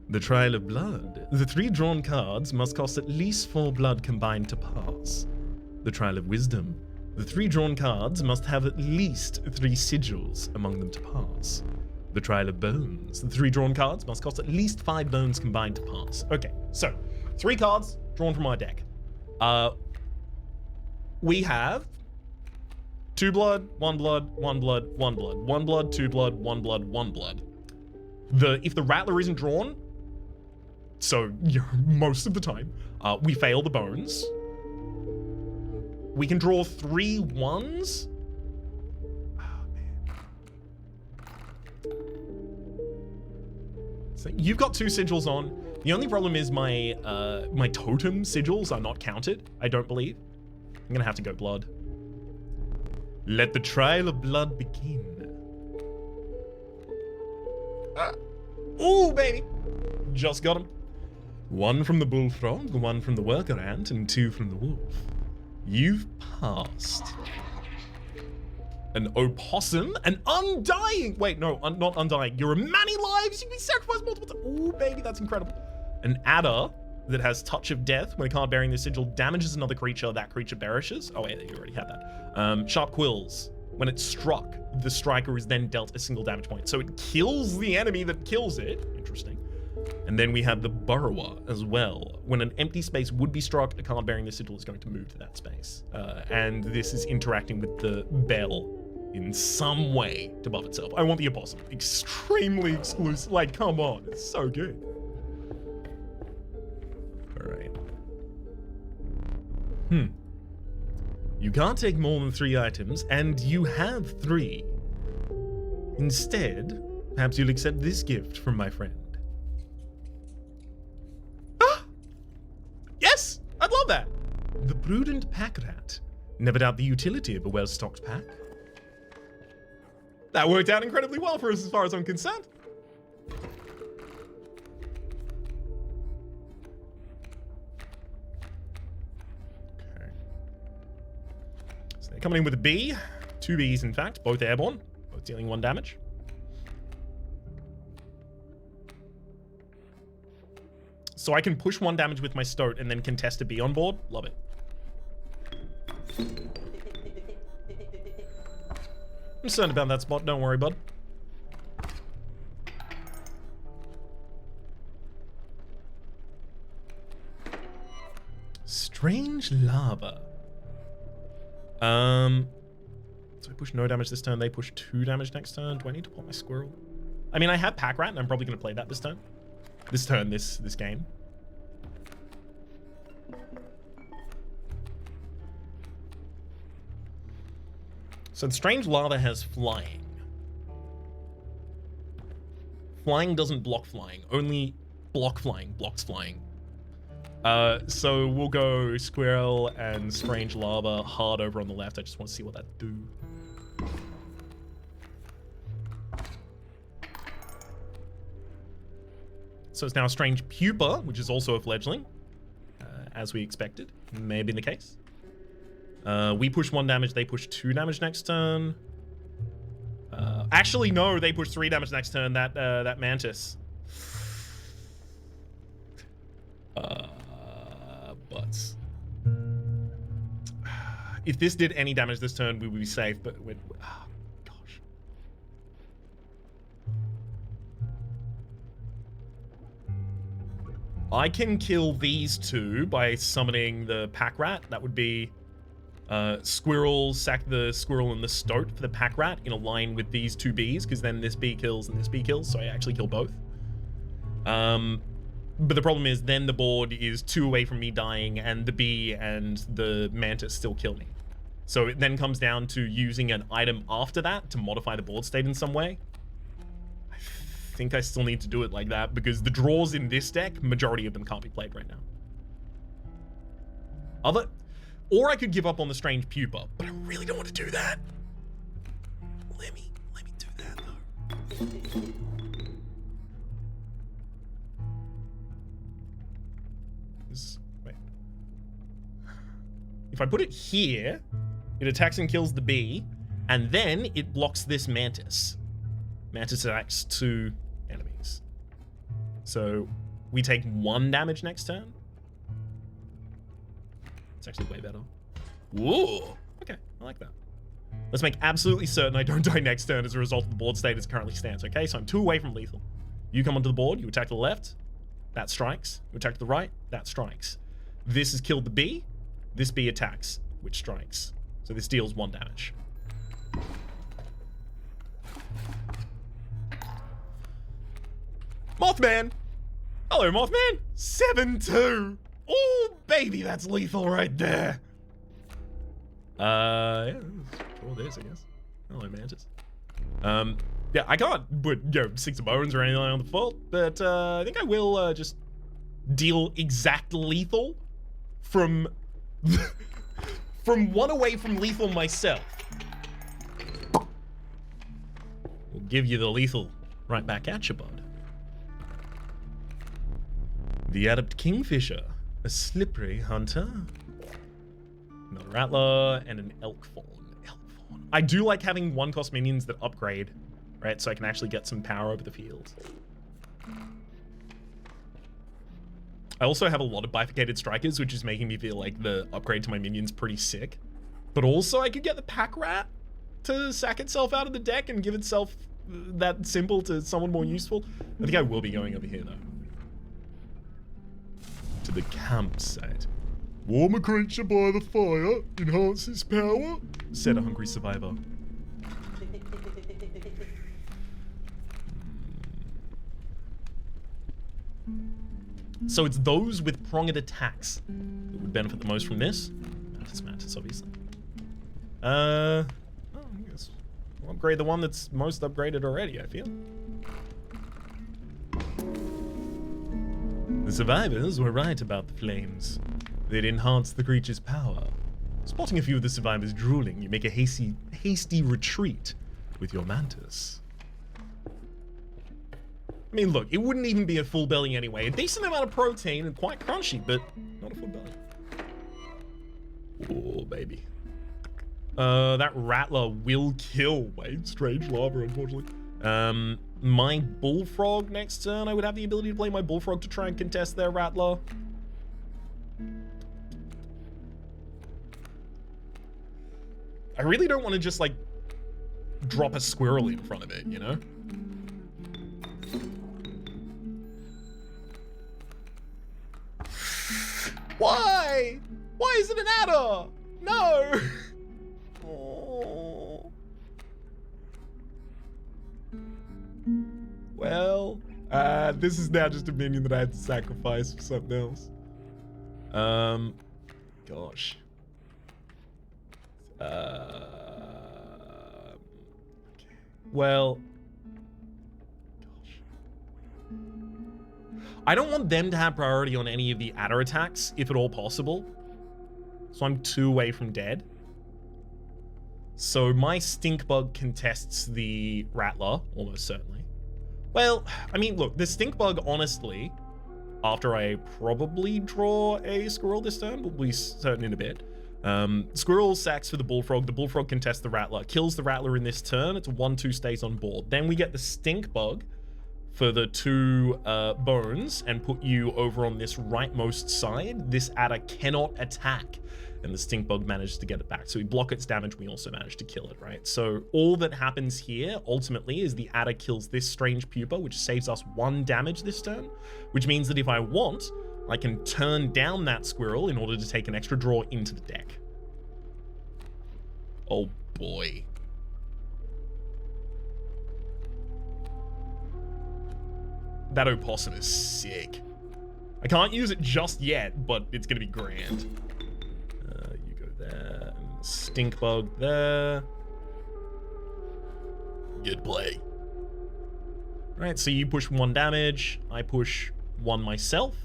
The Trial of Blood. The 3 drawn cards must cost at least 4 blood combined to pass. The Trial of Wisdom. The 3 drawn cards must have at least 3 sigils among them to pass. The Trial of Bones. The 3 drawn cards must cost at least 5 bones combined to pass. Okay, so 3 cards drawn from our deck. We have 2 blood, 1 blood, 1 blood, 1 blood, 1 blood, 2 blood, 1 blood, 1 blood. If the Rattler isn't drawn, so most of the time, we fail the bones. We can draw 3 1s. Oh, man. So you've got 2 sigils on. The only problem is my my totem sigils are not counted, I don't believe. I'm gonna have to go blood. Let the Trial of Blood begin. Ooh, baby! Just got him. 1 from the bullfrog, 1 from the worker ant, and 2 from the wolf. You've passed. an opossum, an undying. Wait, no, not undying. You're a many lives. You can be sacrificed multiple times. Oh, baby, that's incredible. An adder that has touch of death. When a card bearing this sigil damages another creature, that creature perishes. Oh, wait, you already had that. Sharp quills. When it's struck, the striker is then dealt a single damage point. So it kills the enemy that kills it. Interesting. And then we have the burrower as well. When an empty space would be struck, a card bearing this sigil is going to move to that space. And this is interacting with the bell in some way to buff itself. I want the opossum. Extremely exclusive. Like, come on. It's so good. All right. You can't take more than 3 items, and you have 3. Instead, perhaps you'll accept this gift from my friend. Ah! Yes! I'd love that! The prudent pack rat. Never doubt the utility of a well-stocked pack. That worked out incredibly well for us as far as I'm concerned. Okay. So they're coming in with a B. 2 Bs, in fact. Both airborne. Both dealing 1 damage. So I can push 1 damage with my Stoat and then contest a B on board. Love it. I'm concerned about that spot. Don't worry, bud. Strange lava. So I push no damage this turn. They push 2 damage next turn. Do I need to pull my squirrel? I mean, I have Pack Rat, and I'm probably going to play that this turn. This game. So the Strange Lava has flying. Flying doesn't block flying. Only block flying blocks flying. So we'll go Squirrel and Strange Lava hard over on the left. I just want to see what that do. So it's now a Strange Pupa, which is also a fledgling, as we expected. May have been the case. We push 1 damage, they push 2 damage next turn. Actually, no, they push 3 damage next turn, that Mantis. Butts. If this did any damage this turn, we would be safe, but we're... Oh, gosh. I can kill these 2 by summoning the Pack Rat. That would be... Squirrel, sack the Squirrel and the Stoat for the Pack Rat in a line with these 2 Bs, because then this B kills and this B kills, so I actually kill both. But the problem is then the board is 2 away from me dying, and the B and the Mantis still kill me. So it then comes down to using an item after that to modify the board state in some way. I think I still need to do it like that, because the draws in this deck, majority of them can't be played right now. Or I could give up on the Strange Pupa, but I really don't want to do that. Let me do that though. Wait. If I put it here, it attacks and kills the B, and then it blocks this Mantis. Mantis attacks 2 enemies. So we take 1 damage next turn. It's actually way better. Whoa. Okay, I like that. Let's make absolutely certain I don't die next turn as a result of the board state as it currently stands, okay? So I'm 2 away from lethal. You come onto the board, you attack to the left, that strikes. You attack to the right, that strikes. This has killed the B, this B attacks, which strikes. So this deals 1 damage. Mothman! Hello, Mothman! 7-2! Oh, baby, that's lethal right there. Yeah, all this, I guess. Hello, Mantis. Yeah, I can't put, 6 of bones or anything on the fault, but I think I will just deal exact lethal from from 1 away from lethal myself. We'll give you the lethal right back at you, bud. The Adept Kingfisher. A slippery hunter. Another Rattler and an elk fawn. Elk fawn. I do like having 1-cost minions that upgrade, right? So I can actually get some power over the field. I also have a lot of bifurcated strikers, which is making me feel like the upgrade to my minion's pretty sick. But also I could get the pack rat to sack itself out of the deck and give itself that symbol to someone more useful. I think I will be going over here though. To the campsite. Warm a creature by the fire, enhances power, said a hungry survivor. So it's those with pronged attacks that would benefit the most from this. Mantis, obviously. I guess we'll upgrade the one that's most upgraded already, I feel. The survivors were right about the flames. They'd enhance the creature's power. Spotting a few of the survivors drooling, you make a hasty retreat with your mantis. I mean, look, it wouldn't even be a full belly anyway. A decent amount of protein and quite crunchy, but not a full belly. Oh, baby. That Rattler will kill. Wait, strange lava, unfortunately. My Bullfrog next turn, I would have the ability to play my Bullfrog to try and contest their Rattler. I really don't want to just, like, drop a squirrel in front of it, you know? Why? Why is it an adder? No! Oh. Well, this is now just a minion that I had to sacrifice for something else. Gosh. Well, gosh. I don't want them to have priority on any of the adder attacks, if at all possible. So I'm 2 away from dead. So my stink bug contests the Rattler, almost certainly. Well, I mean, look, the stink bug, honestly, after I probably draw a squirrel this turn, we'll be certain in a bit. Squirrel sacks for the Bullfrog contests the Rattler, kills the Rattler in this turn, it's a 1-2 stays on board. Then we get the stink bug for the 2 bones and put you over on this rightmost side. This adder cannot attack, and the stink bug manages to get it back. So we block its damage, we also manage to kill it, right? So all that happens here, ultimately, is the adder kills this strange pupa, which saves us 1 damage this turn, which means that if I want, I can turn down that squirrel in order to take an extra draw into the deck. Oh boy. That opossum is sick. I can't use it just yet, but it's gonna be grand. You go there, and the stink bug there. Good play. Right, so you push 1 damage, I push 1 myself.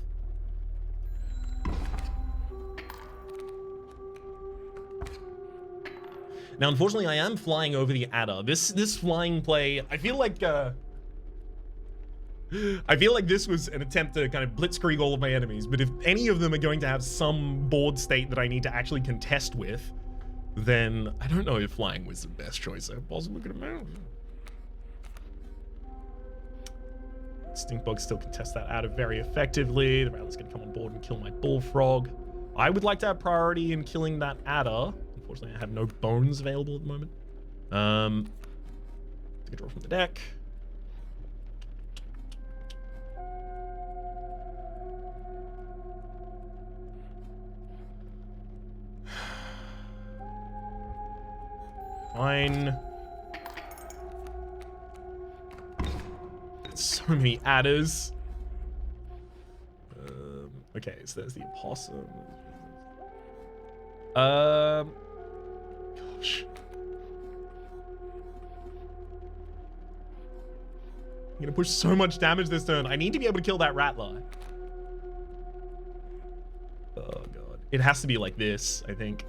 Now, unfortunately, I am flying over the adder. This flying play, I feel like this was an attempt to kind of blitzkrieg all of my enemies, but if any of them are going to have some board state that I need to actually contest with, then I don't know if flying was the best choice I possibly could have made. Stinkbug still contests that adder very effectively. The Rattler's going to come on board and kill my Bullfrog. I would like to have priority in killing that adder. Unfortunately, I have no bones available at the moment. Take a draw from the deck. Fine. So many adders. Okay, so there's the opossum. Gosh. I'm gonna push so much damage this turn. I need to be able to kill that Rattler. Oh god. It has to be like this, I think.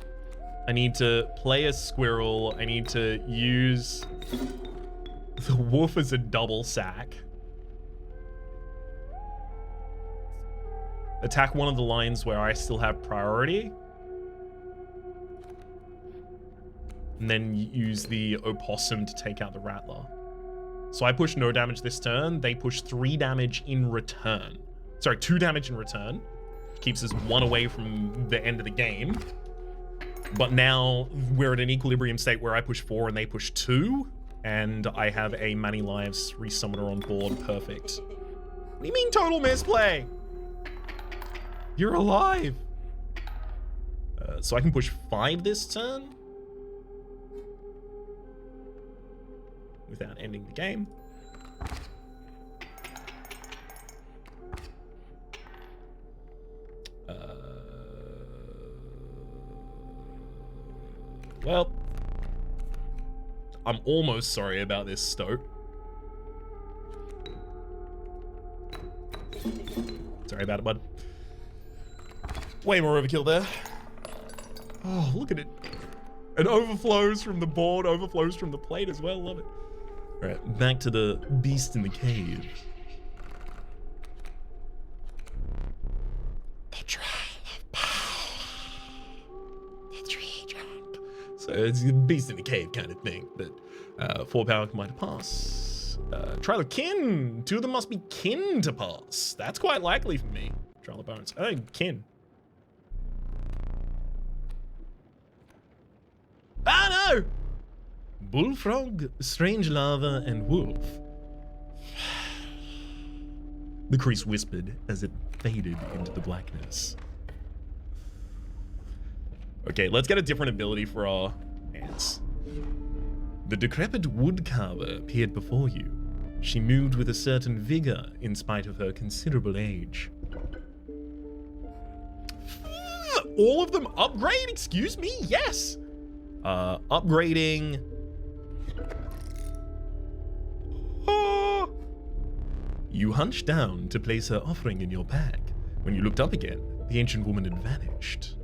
I need to play a squirrel. I need to use the wolf as a double sack. Attack one of the lines where I still have priority. and then use the opossum to take out the rattler. So I push no damage this turn. They push 3 damage in return. Sorry, 2 damage in return. Keeps us 1 away from the end of the game. But now we're at an equilibrium state where I push 4 and they push 2. And I have a Many Lives resummoner on board. Perfect. What do you mean total misplay? You're alive. So I can push 5 this turn. Without ending the game. Well, I'm almost sorry about this, Stoke. Sorry about it, bud. Way more overkill there. Oh, look at it. It overflows from the board, overflows from the plate as well. Love it. All right, back to the beast in the cave. The trial of power. The tree jump. So it's a beast in the cave kind of thing, but 4 power combined to pass. Trial of kin. 2 of them must be kin to pass. That's quite likely for me. Trial of bones. Oh, kin. Ah, no! Bullfrog, strange lava, and wolf. The crease whispered as it faded into the blackness. Okay, let's get a different ability for our ants. The decrepit woodcarver appeared before you. She moved with a certain vigor in spite of her considerable age. All of them upgrade? Excuse me? Yes! Upgrading... You hunched down to place her offering in your bag. When you looked up again, the ancient woman had vanished.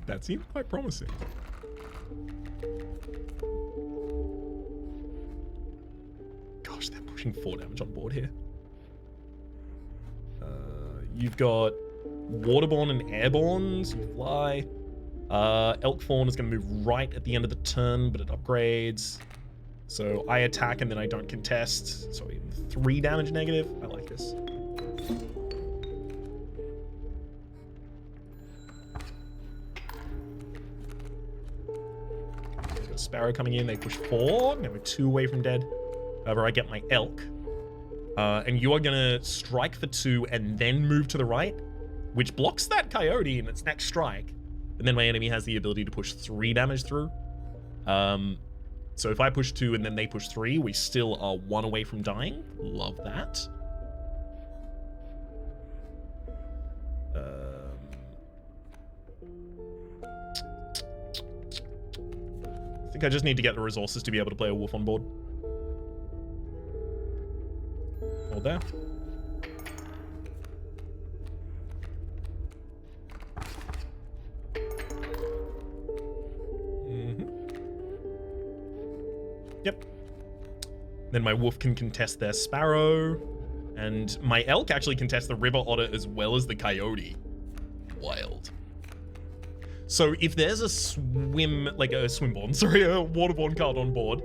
That seemed quite promising. Gosh, they're pushing 4 damage on board here. You've got waterborne and airborne, so you fly. Elk fawn is going to move right at the end of the turn, but it upgrades. So I attack and then I don't contest. So 3 damage negative. I like this. Got a sparrow coming in. They push 4. Now we're 2 away from dead. However, I get my elk. And you are going to strike for 2 and then move to the right, which blocks that coyote in its next strike. And then my enemy has the ability to push 3 damage through. So if I push 2 and then they push 3, we still are 1 away from dying. Love that. I think I just need to get the resources to be able to play a wolf on board. Hold there. Yep. Then my wolf can contest their sparrow. And my elk actually contests the river otter as well as the coyote. Wild. So if there's a waterborne card on board,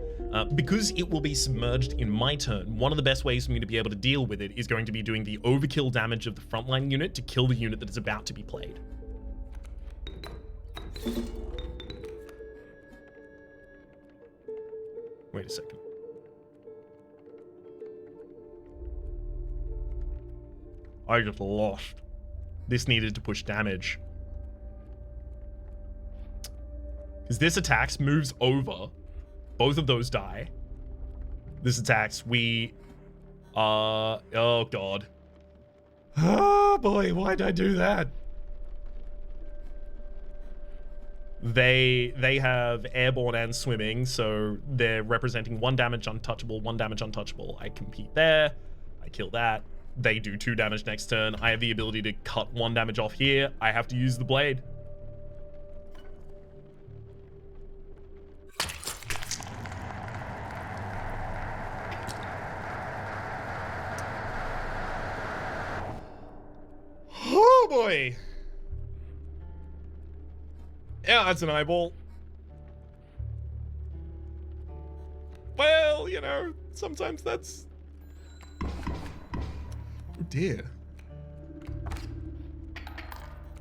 because it will be submerged in my turn, one of the best ways for me to be able to deal with it is going to be doing the overkill damage of the frontline unit to kill the unit that is about to be played. Wait a second. I just lost. This needed to push damage. Because this attacks, moves over. Both of those die. This attacks, we... oh, God. Oh, boy, why'd I do that? They have airborne and swimming, so they're representing 1 damage untouchable, 1 damage untouchable. I compete there. I kill that. They do 2 damage next turn. I have the ability to cut 1 damage off here. I have to use the blade. Oh boy. Yeah, that's an eyeball. Well, you know, sometimes that's... Oh dear.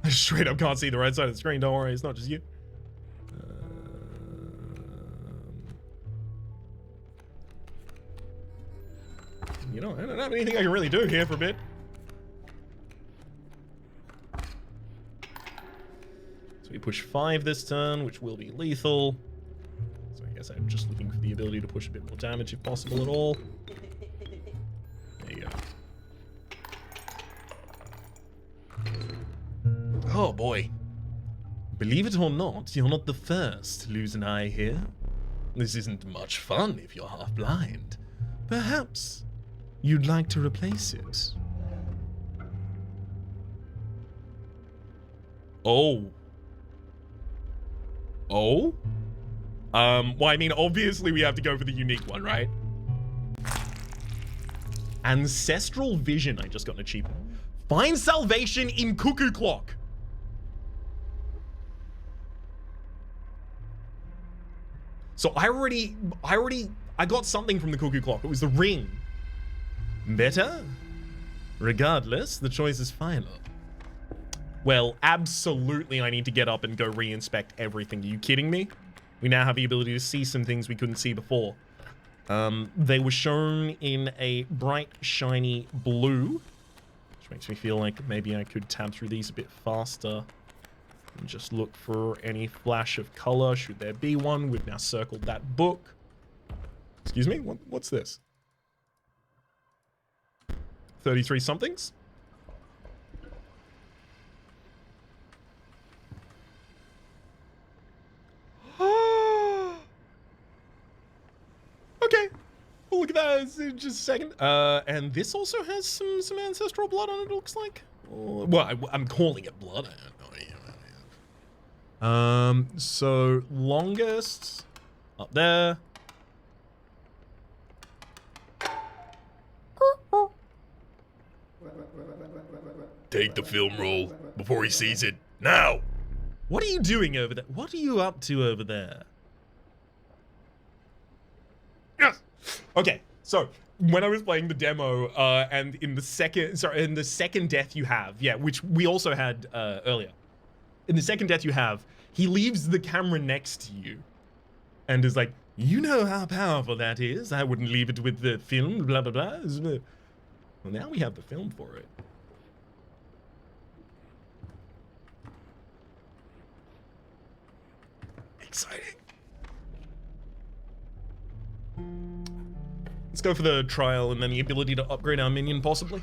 I straight up can't see the right side of the screen, don't worry, it's not just you. You know, I don't have anything I can really do here for a bit. So we push 5 this turn, which will be lethal. So I guess I'm just looking for the ability to push a bit more damage if possible at all. There you go. Oh boy. Believe it or not, you're not the first to lose an eye here. This isn't much fun if you're half blind. Perhaps you'd like to replace it. Oh. Oh? Well, I mean, obviously we have to go for the unique one, right? Ancestral Vision, I just got an achievement. Find salvation in Cuckoo Clock. So I got something from the Cuckoo Clock. It was the ring. Better? Regardless, the choice is final. Well, absolutely I need to get up and go re-inspect everything. Are you kidding me? We now have the ability to see some things we couldn't see before. They were shown in a bright, shiny blue, which makes me feel like maybe I could tab through these a bit faster and just look for any flash of color, should there be one. We've now circled that book. Excuse me, what's this? 33 somethings? Okay, we'll look at that in just a second. And this also has some ancestral blood on it, looks like. Well, I'm calling it blood. I have no idea. So longest up there. Take the film roll before he sees it. Now! What are you doing over there? What are you up to over there? Yes! Okay, so when I was playing the demo, and in the second death you have, yeah, which we also had earlier. In the second death you have, he leaves the camera next to you and is like, you know how powerful that is. I wouldn't leave it with the film, blah, blah, blah. Well, now we have the film for it. Exciting. Let's go for the trial and then the ability to upgrade our minion, possibly.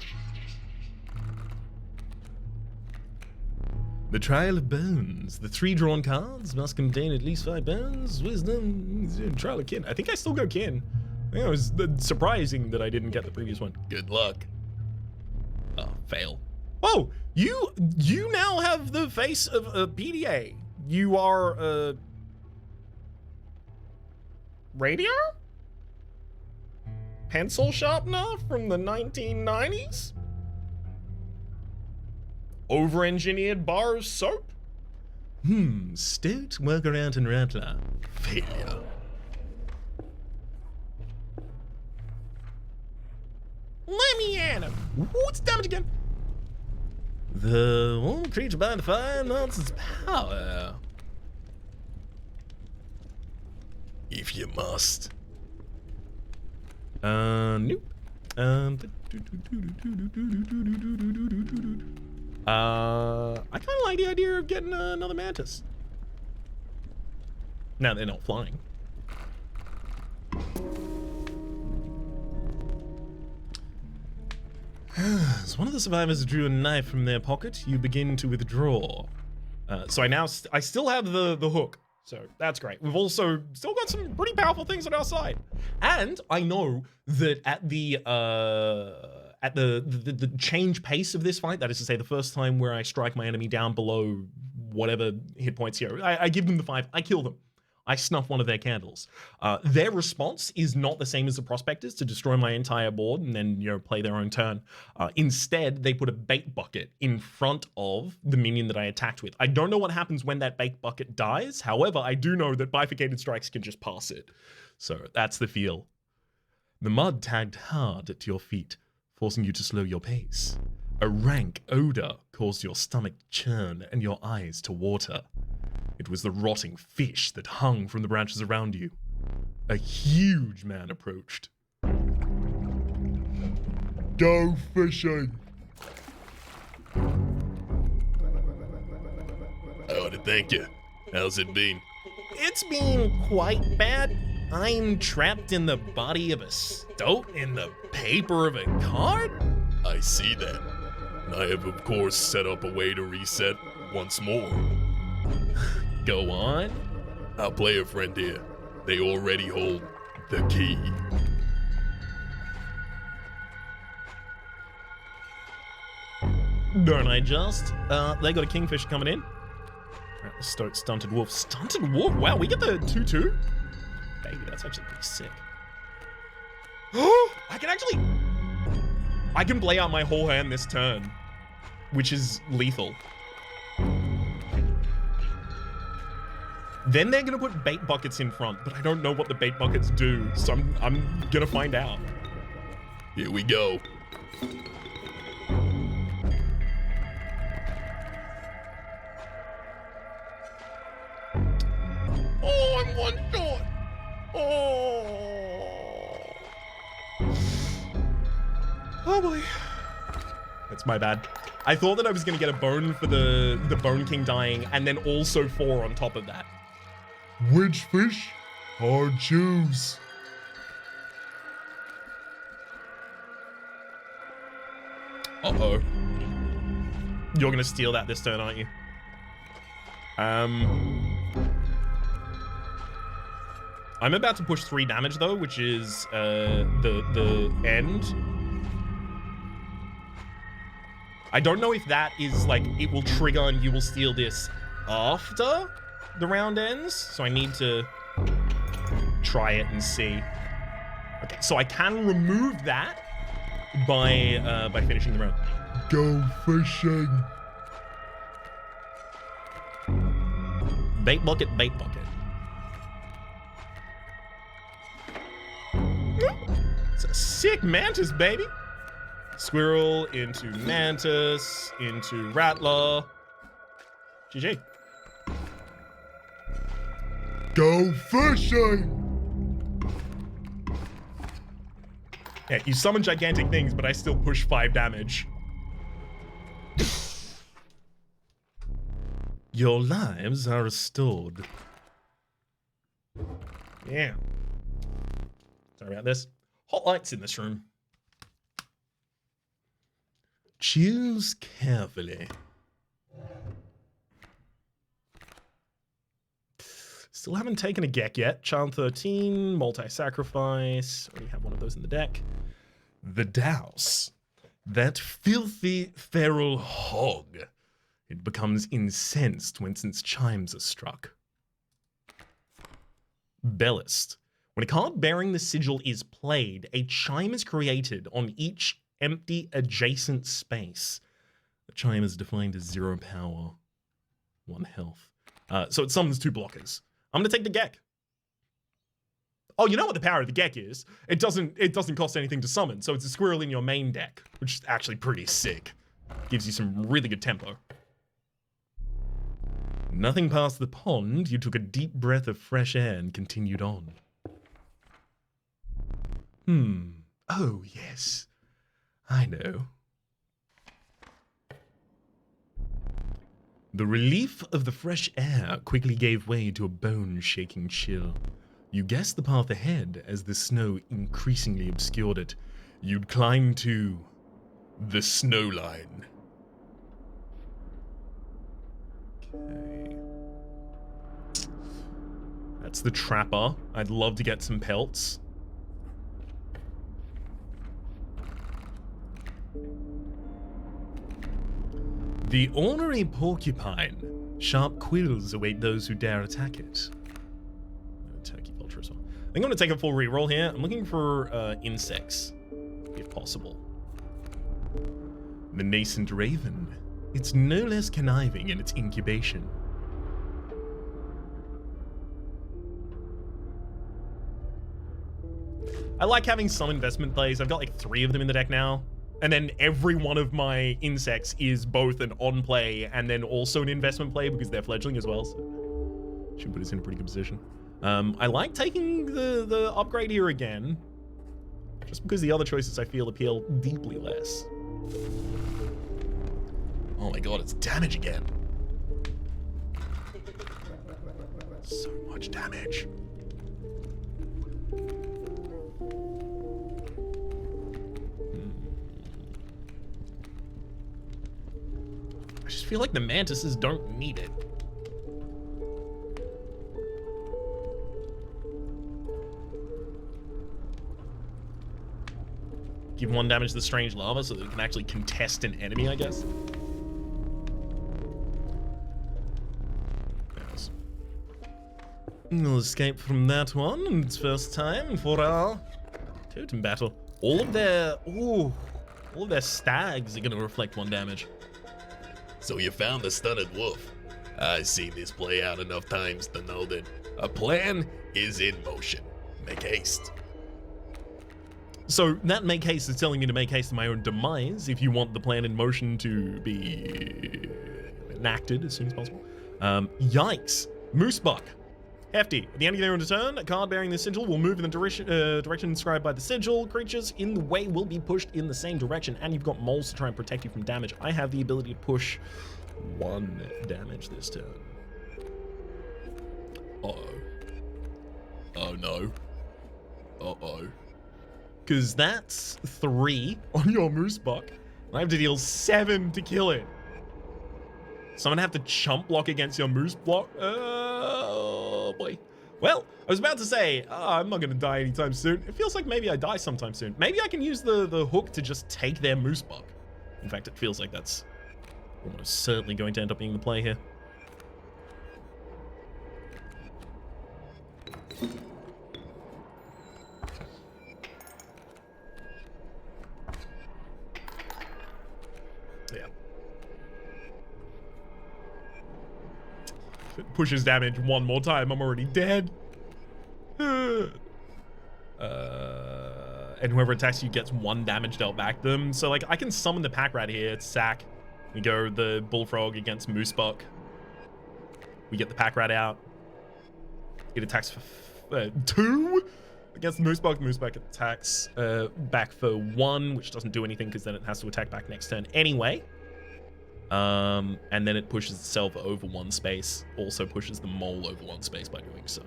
The Trial of Bones. The 3 drawn cards must contain at least 5 bones. Wisdom. Trial of Kin. I think I still go Kin. I think it was surprising that I didn't get the previous one. Good luck. Oh, fail. Oh, you now have the face of a PDA. You are a radio? Pencil sharpener from the 1990s? Over-engineered bar of soap? Stout workaround and rattler. Failure. Let me at him. What's damage again? The one creature by the fire melts its power. If you must. Nope. I kind of like the idea of getting another mantis. Now they're not flying. As one of the survivors drew a knife from their pocket, you begin to withdraw. So I still have the hook. So that's great. We've also still got some pretty powerful things on our side. And I know that at the change pace of this fight, that is to say the first time where I strike my enemy down below whatever hit points here, I give them the 5, I kill them. I snuff one of their candles. Their response is not the same as the prospectors to destroy my entire board and then, play their own turn. Instead, they put a bait bucket in front of the minion that I attacked with. I don't know what happens when that bait bucket dies. However, I do know that bifurcated strikes can just pass it. So that's the feel. The mud tagged hard at your feet, forcing you to slow your pace. A rank odor caused your stomach to churn and your eyes to water. It was the rotting fish that hung from the branches around you. A huge man approached. Go fishing! I ought to thank you. How's it been? It's been quite bad. I'm trapped in the body of a stoat in the paper of a card? I see that. And I have, of course, set up a way to reset once more. Go on. Our player friend here, they already hold the key. Don't I just? They got a kingfish coming in. Alright, the stoat stunted wolf. Stunted wolf? Wow, we get the 2-2? Baby, that's actually pretty sick. I can play out my whole hand this turn, which is lethal. Then they're gonna put bait buckets in front, but I don't know what the bait buckets do, so I'm gonna find out. Here we go. Oh, I'm one short. Oh boy. That's my bad. I thought that I was gonna get a bone for the Bone King dying, and then also 4 on top of that. Which fish? Hard choose. Uh-oh. You're gonna steal that this turn, aren't you? I'm about to push 3 damage though, which is the end. I don't know if that is like it will trigger and you will steal this after the round ends, so I need to try it and see. Okay, so I can remove that by finishing the round. Go fishing. Bait bucket, bait bucket. It's a sick mantis, baby. Squirrel into mantis into rattler. GG. Go fishing. Yeah, you summon gigantic things, but I still push 5 damage. Your lives are restored. Yeah. Sorry about this. Hot lights in this room. Choose carefully. Still haven't taken a Gek yet. Charm 13, multi-sacrifice. Already have one of those in the deck. The Douse. That filthy feral hog. It becomes incensed when its chimes are struck. Bellist. When a card bearing the sigil is played, a chime is created on each empty adjacent space. The chime is defined as 0 power, 1 health. So it summons 2 blockers. I'm gonna take the Gek. Oh, you know what the power of the Gek is? It doesn't cost anything to summon, so it's a squirrel in your main deck, which is actually pretty sick. Gives you some really good tempo. Nothing past the pond, you took a deep breath of fresh air and continued on. Oh yes, I know. The relief of the fresh air quickly gave way to a bone-shaking chill. You guessed the path ahead as the snow increasingly obscured it. You'd climb to the snow line. Okay. That's the trapper. I'd love to get some pelts. The ornery porcupine. Sharp quills await those who dare attack it. think I'm going to take a full reroll here. I'm looking for insects, if possible. The nascent raven. It's no less conniving in its incubation. I like having some investment plays. I've got like 3 of them in the deck now. And then every one of my insects is both an on play and then also an investment play because they're fledgling as well. So should put us in a pretty good position. I like taking the upgrade here again, just because the other choices I feel appeal deeply less. Oh my god, it's damage again. So much damage. I just feel like the mantises don't need it. Give 1 damage to the strange larva so that it can actually contest an enemy, I guess. Yes. We'll escape from that one. It's first time for our totem battle. All of their stags are gonna reflect 1 damage. So you found the stunned wolf. I've seen this play out enough times to know that a plan is in motion. Make haste. So that make haste is telling me to make haste to my own demise if you want the plan in motion to be enacted as soon as possible. Yikes. Moosebuck. Hefty. At the end of your turn, a card bearing the sigil will move in the direction inscribed by the sigil. Creatures in the way will be pushed in the same direction, and you've got moles to try and protect you from damage. I have the ability to push 1 damage this turn. Uh-oh. Oh no. Uh-oh. Because that's 3 on your Moosebuck. I have to deal 7 to kill it. So I'm gonna have to chump block against your Moosebuck. Oh boy. Well, I was about to say, I'm not gonna die anytime soon. It feels like maybe I die sometime soon. Maybe I can use the hook to just take their Moosebuck. In fact, it feels like that's almost certainly going to end up being the play here. Yeah. If it pushes damage 1 more time, I'm already dead. And whoever attacks you gets 1 damage dealt back to them. So like I can summon the pack rat here. It's sack. We go the bullfrog against Moosebuck. We get the pack rat out. It attacks for 2 against the Moosebuck. Moosebuck attacks back for 1, which doesn't do anything because then it has to attack back next turn anyway. And then it pushes itself over 1 space. Also pushes the mole over 1 space by doing so.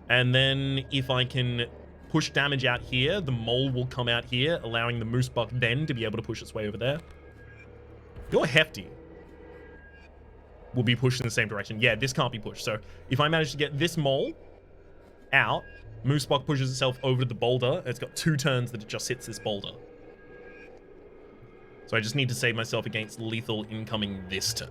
And then if I can push damage out here, the mole will come out here, allowing the Moosebuck then to be able to push its way over there. Your Hefty will be pushed in the same direction. Yeah, this can't be pushed. So if I manage to get this mole out, Moosebuck pushes itself over to the boulder. It's got 2 turns that it just hits this boulder. So I just need to save myself against lethal incoming this turn.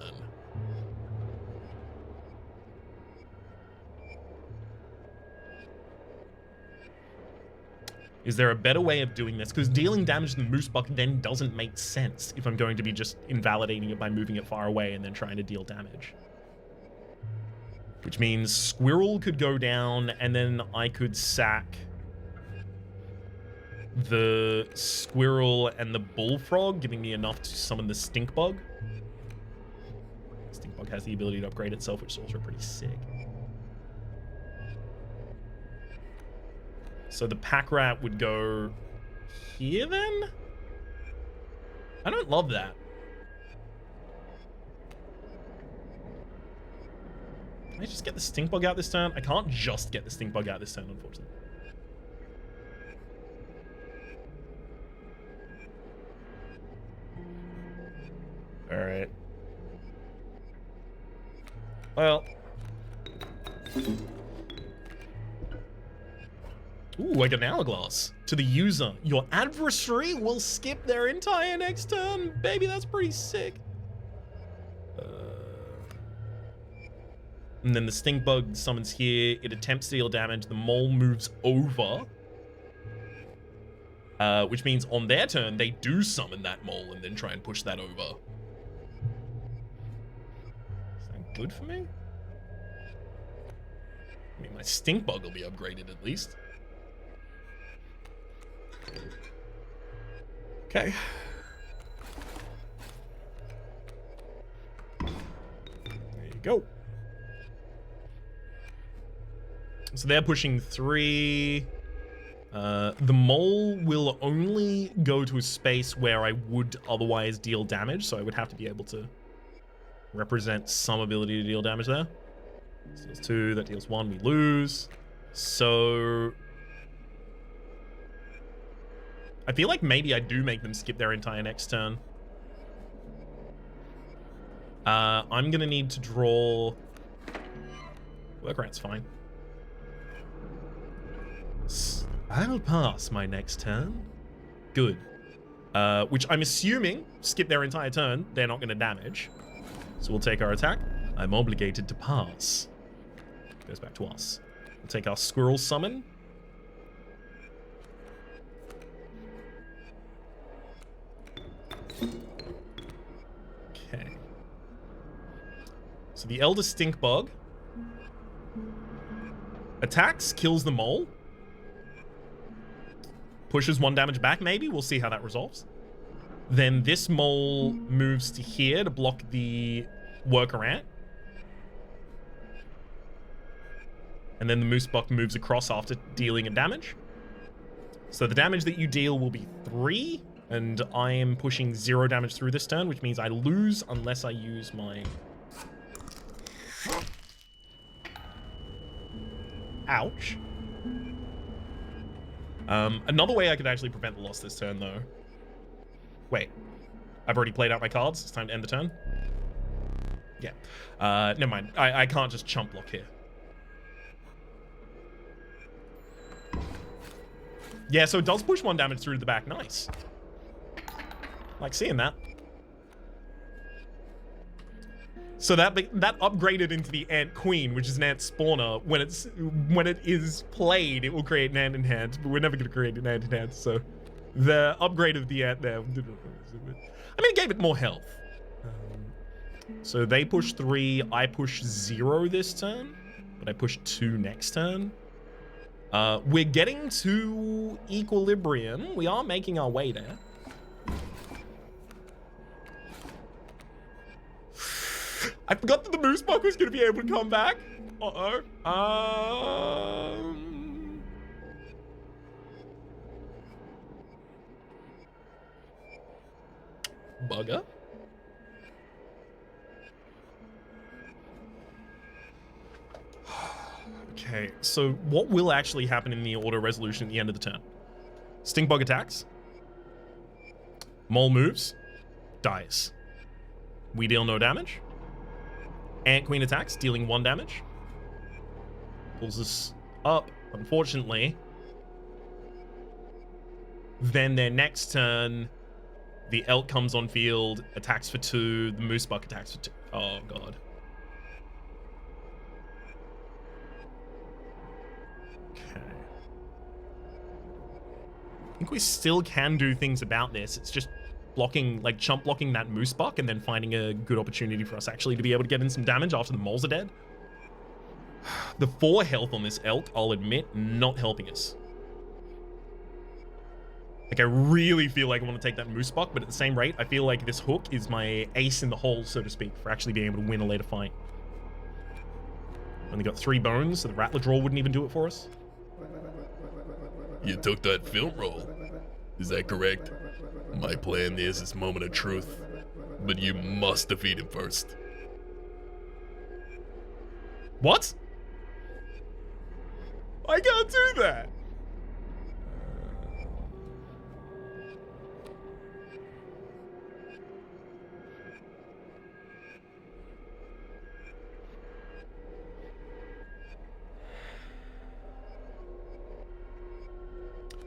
Is there a better way of doing this? Because dealing damage to the Moosebuck then doesn't make sense if I'm going to be just invalidating it by moving it far away and then trying to deal damage. Which means Squirrel could go down and then I could sack the Squirrel and the Bullfrog, giving me enough to summon the Stink Bug. Stink Bug has the ability to upgrade itself, which is also pretty sick. So the pack rat would go here then? I don't love that. Can I just get the stink bug out this turn? I can't just get the stink bug out this turn, unfortunately. Alright. Well. Ooh, I got an hourglass. To the user, your adversary will skip their entire next turn. Baby, that's pretty sick. And then the stink bug summons here. It attempts to deal damage. The mole moves over. Which means on their turn, they do summon that mole and then try and push that over. Is that good for me? I mean, my stink bug will be upgraded at least. Okay. There you go. So they're pushing 3. The mole will only go to a space where I would otherwise deal damage, so I would have to be able to represent some ability to deal damage there. So that's 2, that deals 1, we lose. So I feel like maybe I do make them skip their entire next turn. I'm gonna need to draw... Workaround's fine. I'll pass my next turn. Good. Which I'm assuming, skip their entire turn, they're not gonna damage. So we'll take our attack. I'm obligated to pass. Goes back to us. We'll take our squirrel summon. Okay. So the Elder Stink Bug attacks, kills the mole. Pushes 1 damage back, maybe. We'll see how that resolves. Then this mole moves to here to block the worker ant. And then the moose buck moves across after dealing a damage. So the damage that you deal will be 3, and I am pushing 0 damage through this turn, which means I lose unless I use my... Ouch. Another way I could actually prevent the loss this turn, though. Wait. I've already played out my cards. It's time to end the turn. Yeah. Never mind. I can't just chump block here. Yeah, so it does push 1 damage through to the back. Nice. Like seeing that. So that upgraded into the Ant Queen, which is an ant spawner. When it is played, it will create an ant in hand, but we're never going to create an ant in hand. So the upgrade of the ant there, I mean, it gave it more health. So they push 3, I push 0 this turn, but I push 2 next turn. We're getting to equilibrium. We are making our way there. I forgot that the moose buck was going to be able to come back. Uh-oh. Bugger. Okay, so what will actually happen in the auto resolution at the end of the turn? Stink bug attacks. Mole moves. Dies. We deal no damage. Ant Queen attacks, dealing 1 damage. Pulls us up, unfortunately. Then their next turn, the elk comes on field, attacks for 2, the moose buck attacks for 2. Oh, God. Okay. I think we still can do things about this. It's just blocking, like chump blocking that moose buck and then finding a good opportunity for us actually to be able to get in some damage after the moles are dead. The 4 health on this elk, I'll admit, not helping us. Like, I really feel like I want to take that moose buck, but at the same rate, I feel like this hook is my ace in the hole, so to speak, for actually being able to win a later fight. Only got 3 bones, so the rattler draw wouldn't even do it for us. You took that film roll. Is that correct? My plan is this moment of truth, but you must defeat him first. What? I can't do that.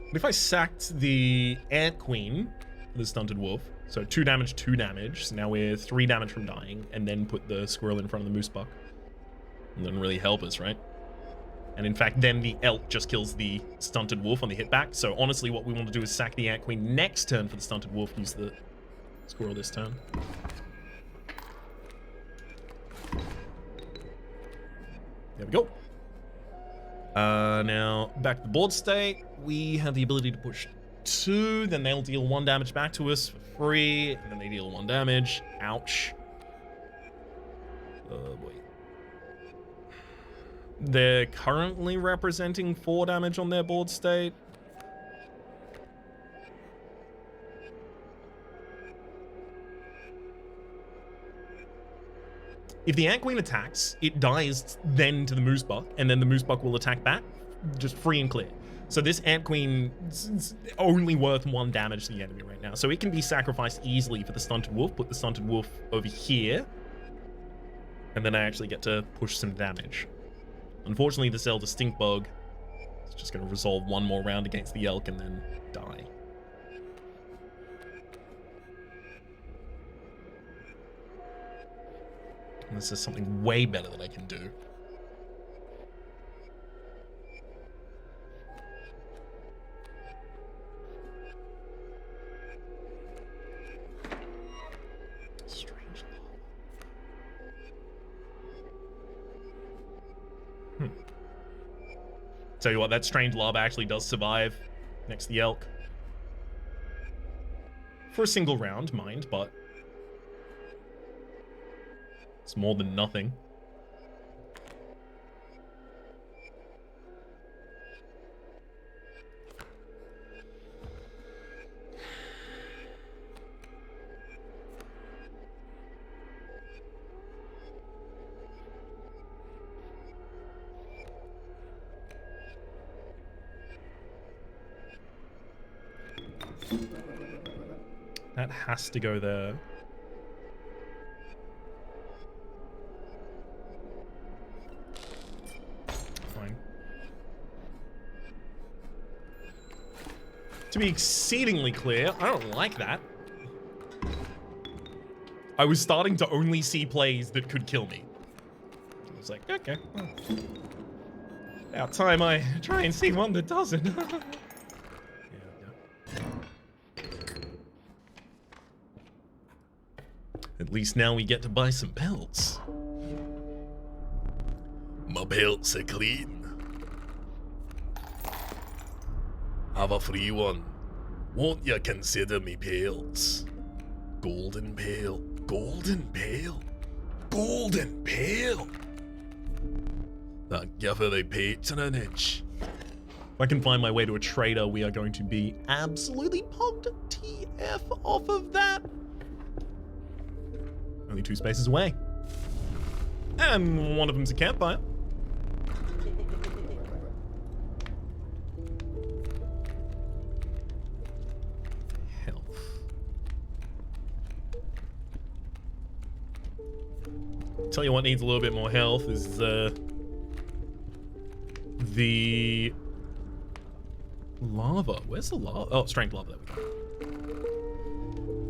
What if I sacked the Ant Queen, the stunted wolf? So 2 damage, 2 damage. So now we're 3 damage from dying, and then put the squirrel in front of the moose buck. It doesn't really help us, right? And in fact, then the elk just kills the stunted wolf on the hit back. So honestly, what we want to do is sack the ant queen next turn for the stunted wolf. Use the squirrel this turn. There we go. Now, back to the board state. We have the ability to push 2, then they'll deal 1 damage back to us for free, and then they deal 1 damage. Ouch. Oh boy. They're currently representing 4 damage on their board state. If the ant queen attacks, it dies then to the moose buck, and then the moose buck will attack back, just free and clear. So this ant queen is only worth 1 damage to the enemy right now. So it can be sacrificed easily for the stunted wolf. Put the stunted wolf over here, and then I actually get to push some damage. Unfortunately, this elder stink bug is just going to resolve 1 more round against the elk and then die. And this is something way better that I can do. Strange lava. Tell you what, that strange lava actually does survive next to the elk. For a single round, mind, but it's more than nothing. That has to go there. To be exceedingly clear, I don't like that. I was starting to only see plays that could kill me. I was like, okay, well, about time I try and see one that doesn't. At least now we get to buy some pelts. My pelts are clean. Have a free one. Won't you consider me pelts? Golden pale, golden pale, golden pale. Thank you for the patronage. If I can find my way to a trader, we are going to be absolutely pumped TF off of that. Only 2 spaces away. And one of them's a campfire. Tell you what needs a little bit more health is the lava. Where's the lava? Oh, strength lava. There we go.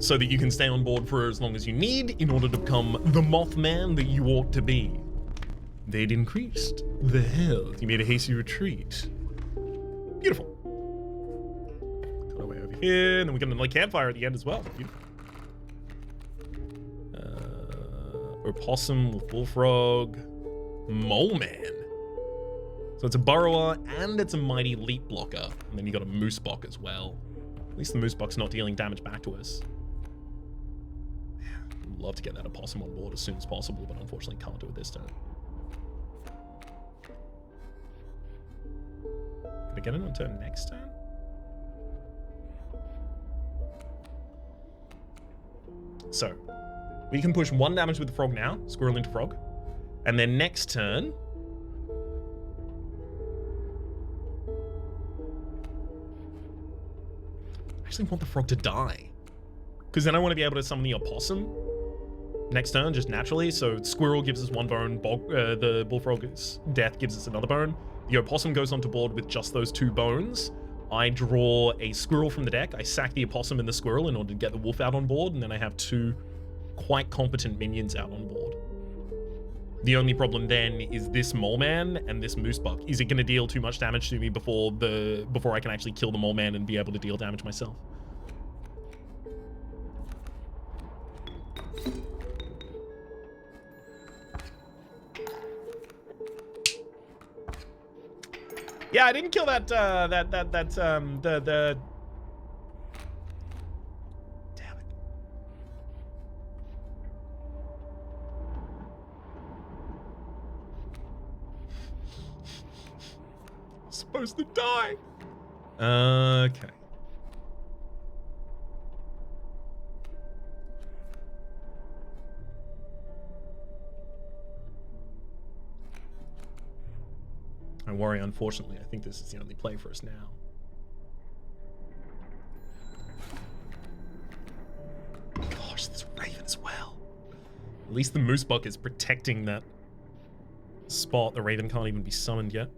So that you can stay on board for as long as you need in order to become the Mothman that you ought to be. They'd increased the health. You made a hasty retreat. Beautiful. Cut our way over here, and then we get another campfire at the end as well. Beautiful. Opossum with bullfrog, mole man. So it's a burrower and it's a mighty leap blocker, and then you got a moose buck as well. At least the moose buck's not dealing damage back to us. I'd love to get that opossum on board as soon as possible, but unfortunately can't do it this turn. Can I get it on turn next turn? So we can push 1 damage with the frog now, squirrel into frog. And then next turn, I actually want the frog to die. Because then I want to be able to summon the opossum next turn, just naturally. So squirrel gives us 1 bone, the bullfrog's death gives us another bone. The opossum goes onto board with just those 2 bones. I draw a squirrel from the deck. I sack the opossum and the squirrel in order to get the wolf out on board, and then I have 2 quite competent minions out on board. The only problem then is this mole man and this moose buck. Is it going to deal too much damage to me before I can actually kill the mole man and be able to deal damage myself? Yeah, I didn't kill the damn it. I'm supposed to die. Okay. I worry, unfortunately. I think this is the only play for us now. Gosh, this raven as well. At least the moose buck is protecting that spot. The raven can't even be summoned yet.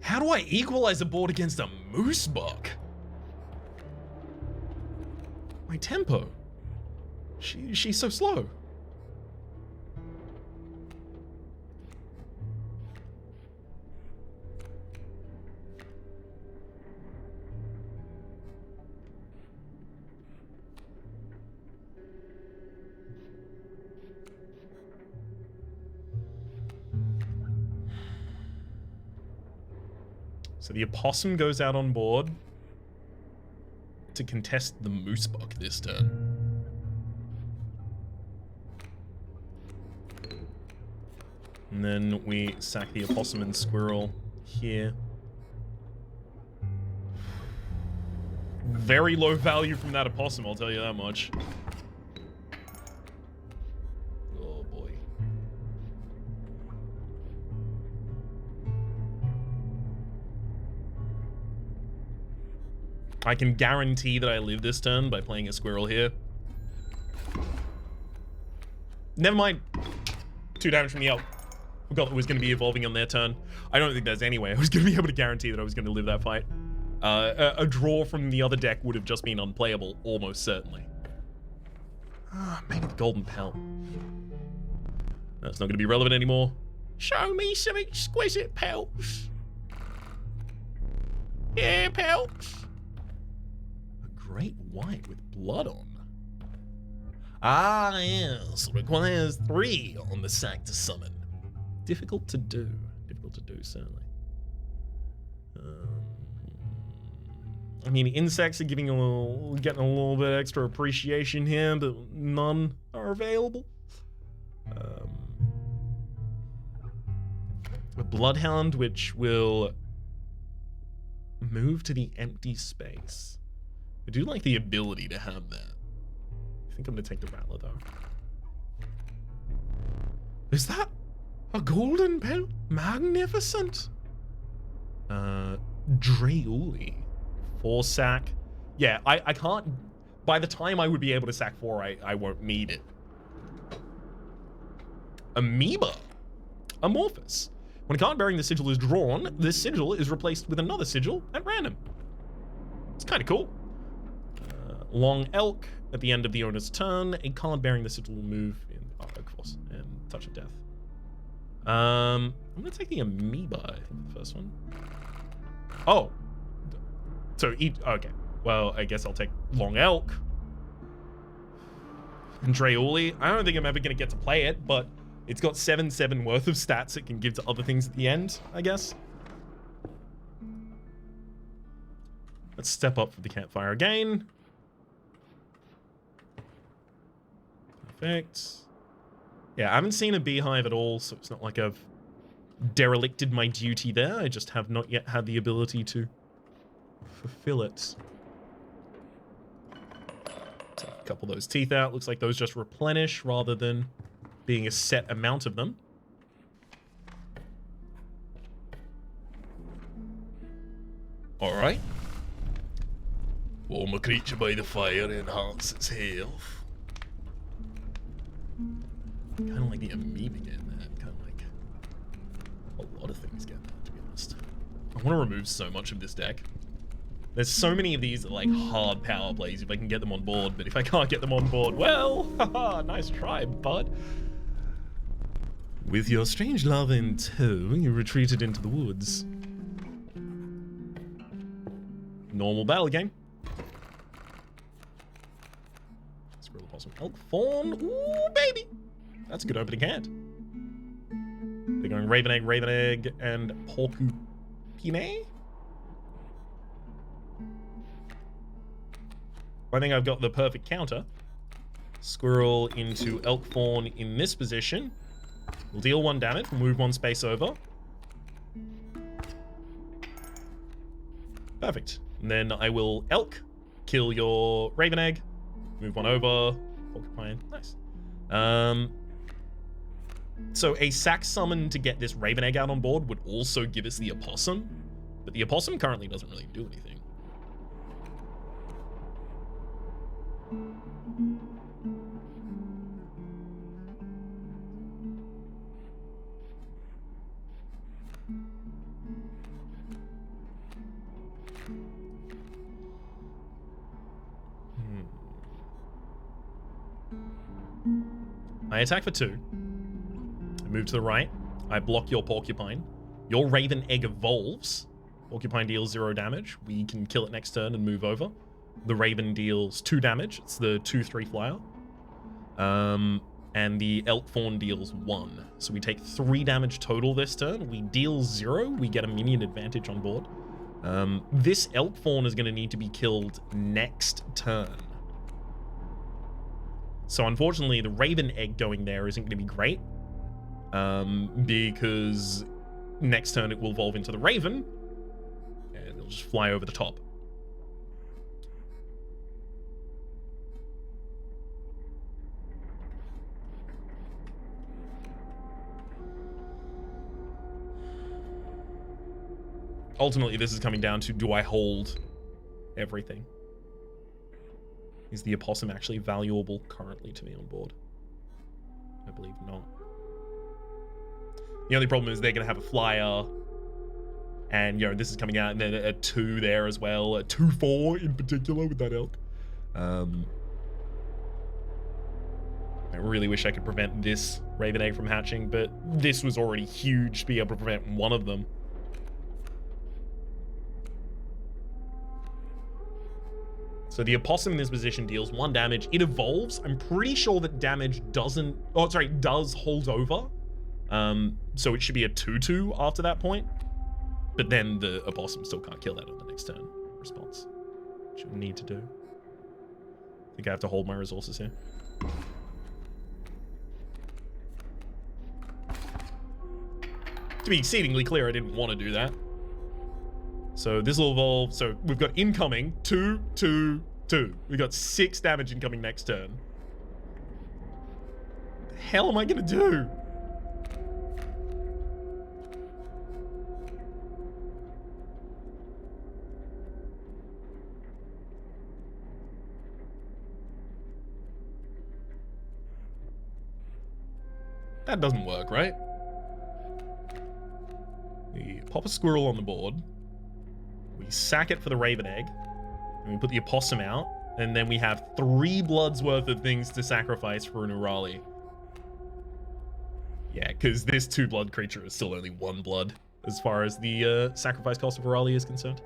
How do I equalize a board against a moose buck? My tempo. She's so slow. So the opossum goes out on board to contest the moose buck this turn. And then we sack the opossum and squirrel here. Very low value from that opossum, I'll tell you that much. Oh boy. I can guarantee that I live this turn by playing a squirrel here. Never mind. 2 damage from the elk. Forgot it was going to be evolving on their turn. I don't think there's any way I was going to be able to guarantee that I was going to live that fight. A draw from the other deck would have just been unplayable, almost certainly. Maybe the golden pelt. That's not going to be relevant anymore. Show me some exquisite pelts. Yeah, pelts. Great white with blood on. Ah, yes. Requires 3 on the sack to summon. Difficult to do. Difficult to do, certainly. I mean, insects are getting a little bit extra appreciation here, but none are available. A bloodhound, which will move to the empty space. I do like the ability to have that. I think I'm gonna take the rattler though. Is that a golden pelt? Magnificent. Dreuli. 4 sack. Yeah, I can't. By the time I would be able to sack 4, I won't need it. Amoeba. Amorphous. When a card bearing the sigil is drawn, this sigil is replaced with another sigil at random. It's kind of cool. Long elk. At the end of the owner's turn, a card bearing the sigil will move in, of course, and touch of death. I'm gonna take the amoeba, I think, the first one. Oh. So each, okay. Well, I guess I'll take long elk. And Dreuli. I don't think I'm ever gonna get to play it, but it's got 7/7 worth of stats it can give to other things at the end, I guess. Let's step up for the campfire again. Perfect. Yeah, I haven't seen a beehive at all, so it's not like I've derelicted my duty there. I just have not yet had the ability to fulfill it. Take a couple of those teeth out. Looks like those just replenish rather than being a set amount of them. All right. Warm a creature by the fire, enhance its health. Kind of like the amoeba getting that. Kind of like I want to remove so much of this deck. There's so many of these like hard power plays if I can get them on board, but if I can't get them on board, well, haha, nice try, bud. With your strange love in tow, you retreated into the woods. Normal battle game. Squirrel, possum, elk, fawn. Ooh, baby. That's a good opening hand. They're going Raven Egg, and Porcupine. I think I've got the perfect counter. Squirrel into elk fawn in this position. We'll deal 1 damage. We'll move 1 space over. Perfect. And then I will elk, kill your Raven Egg, move 1 over. Porcupine. Nice. So a sack summon to get this Raven Egg out on board would also give us the opossum, but the opossum currently doesn't really do anything. I attack for 2. I move to the right. I block your Porcupine. Your Raven Egg evolves. Porcupine deals 0 damage. We can kill it next turn and move over. The Raven deals 2 damage. It's the 2/3 flyer. And the Elk Fawn deals 1. So we take 3 damage total this turn. We deal 0. We get a minion advantage on board. This Elk Fawn is going to need to be killed next turn. So unfortunately, the Raven Egg going there isn't going to be great. Because next turn it will evolve into the Raven. And it'll just fly over the top. Ultimately, this is coming down to, do I hold everything? Is the opossum actually valuable currently to me on board? I believe not. The only problem is they're going to have a flyer. And, you know, this is coming out, and then a 2 there as well. A 2/4 in particular with that elk. I really wish I could prevent this Raven Egg from hatching, but this was already huge to be able to prevent one of them. So the opossum in this position deals 1 damage. It evolves. I'm pretty sure that damage does hold over. So it should be a 2/2 after that point. But then the opossum still can't kill that on the next turn response. Which we need to do. I think I have to hold my resources here. To be exceedingly clear, I didn't want to do that. So this will evolve. So we've got incoming 2, 2, 2. We've got 6 damage incoming next turn. What the hell am I gonna do? That doesn't work, right? We pop a squirrel on the board. We sack it for the Raven Egg. And we put the opossum out. And then we have 3 bloods worth of things to sacrifice for an Urali. Yeah, because this 2-blood creature is still only 1 blood as far as the sacrifice cost of Urali is concerned.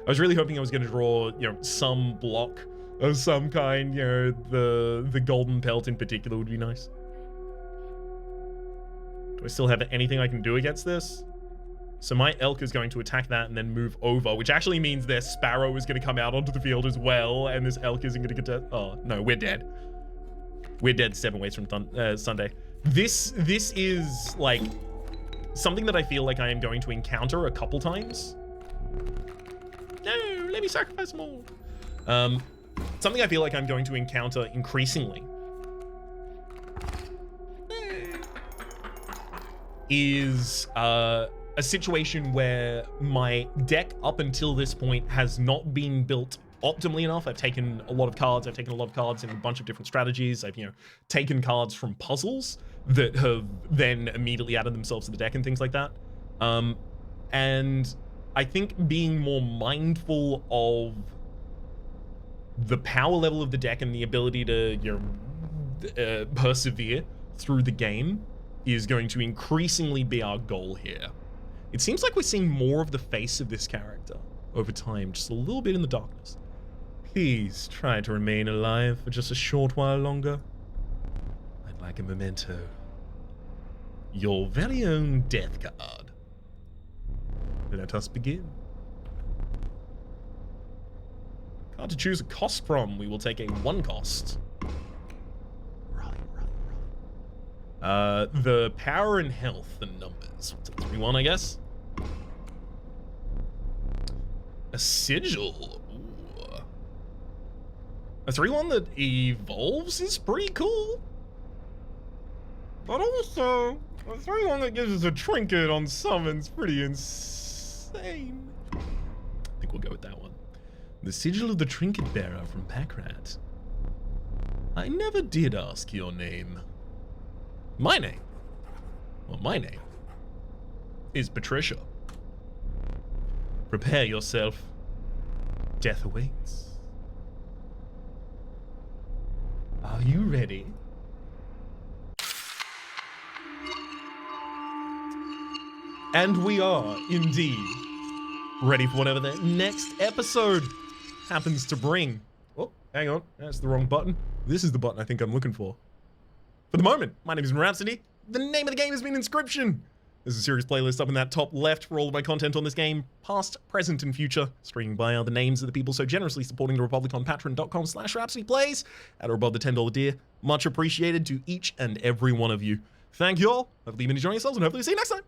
I was really hoping I was going to draw, you know, some block of some kind. You know, the golden pelt in particular would be nice. Do I still have anything I can do against this? So my elk is going to attack that and then move over, which actually means their sparrow is going to come out onto the field as well, and this elk isn't going to get to... Oh, no, we're dead. We're dead 7 ways from Sunday. This is, like, something that I feel like I am going to encounter a couple times. No, let me sacrifice more. Something I feel like I'm going to encounter increasingly is a situation where my deck up until this point has not been built optimally enough. I've taken a lot of cards. I've taken a lot of cards in a bunch of different strategies. I've, you know, taken cards from puzzles that have then immediately added themselves to the deck and things like that. And I think being more mindful of the power level of the deck and the ability to persevere through the game is going to increasingly be our goal here. It seems like we're seeing more of the face of this character over time, just a little bit in the darkness. Please try to remain alive for just a short while longer. I'd like a memento. Your very own death card. Let us begin. Card to choose a cost from. We will take a 1 cost. The power and health and numbers. What's a 3-1, I guess? A sigil. Ooh. A 3-1 that evolves is pretty cool. But also, a 3-1 that gives us a trinket on summon's pretty insane. I think we'll go with that one. The sigil of the trinket bearer from Packrat. I never did ask your name. My name? Well, my name is Patricia. Prepare yourself. Death awaits. Are you ready? And we are indeed ready for whatever the next episode happens to bring. Oh, hang on. That's the wrong button. This is the button I think I'm looking for. For the moment, my name is Rhapsody. The name of the game has been Inscryption. There's a serious playlist up in that top left for all of my content on this game, past, present, and future, streaming by other names of the people so generously supporting the Republic on patreon.com/RhapsodyPlays at or above the $10 tier. Much appreciated to each and every one of you. Thank you all. Hopefully you've been enjoying yourselves, and hopefully see you next time.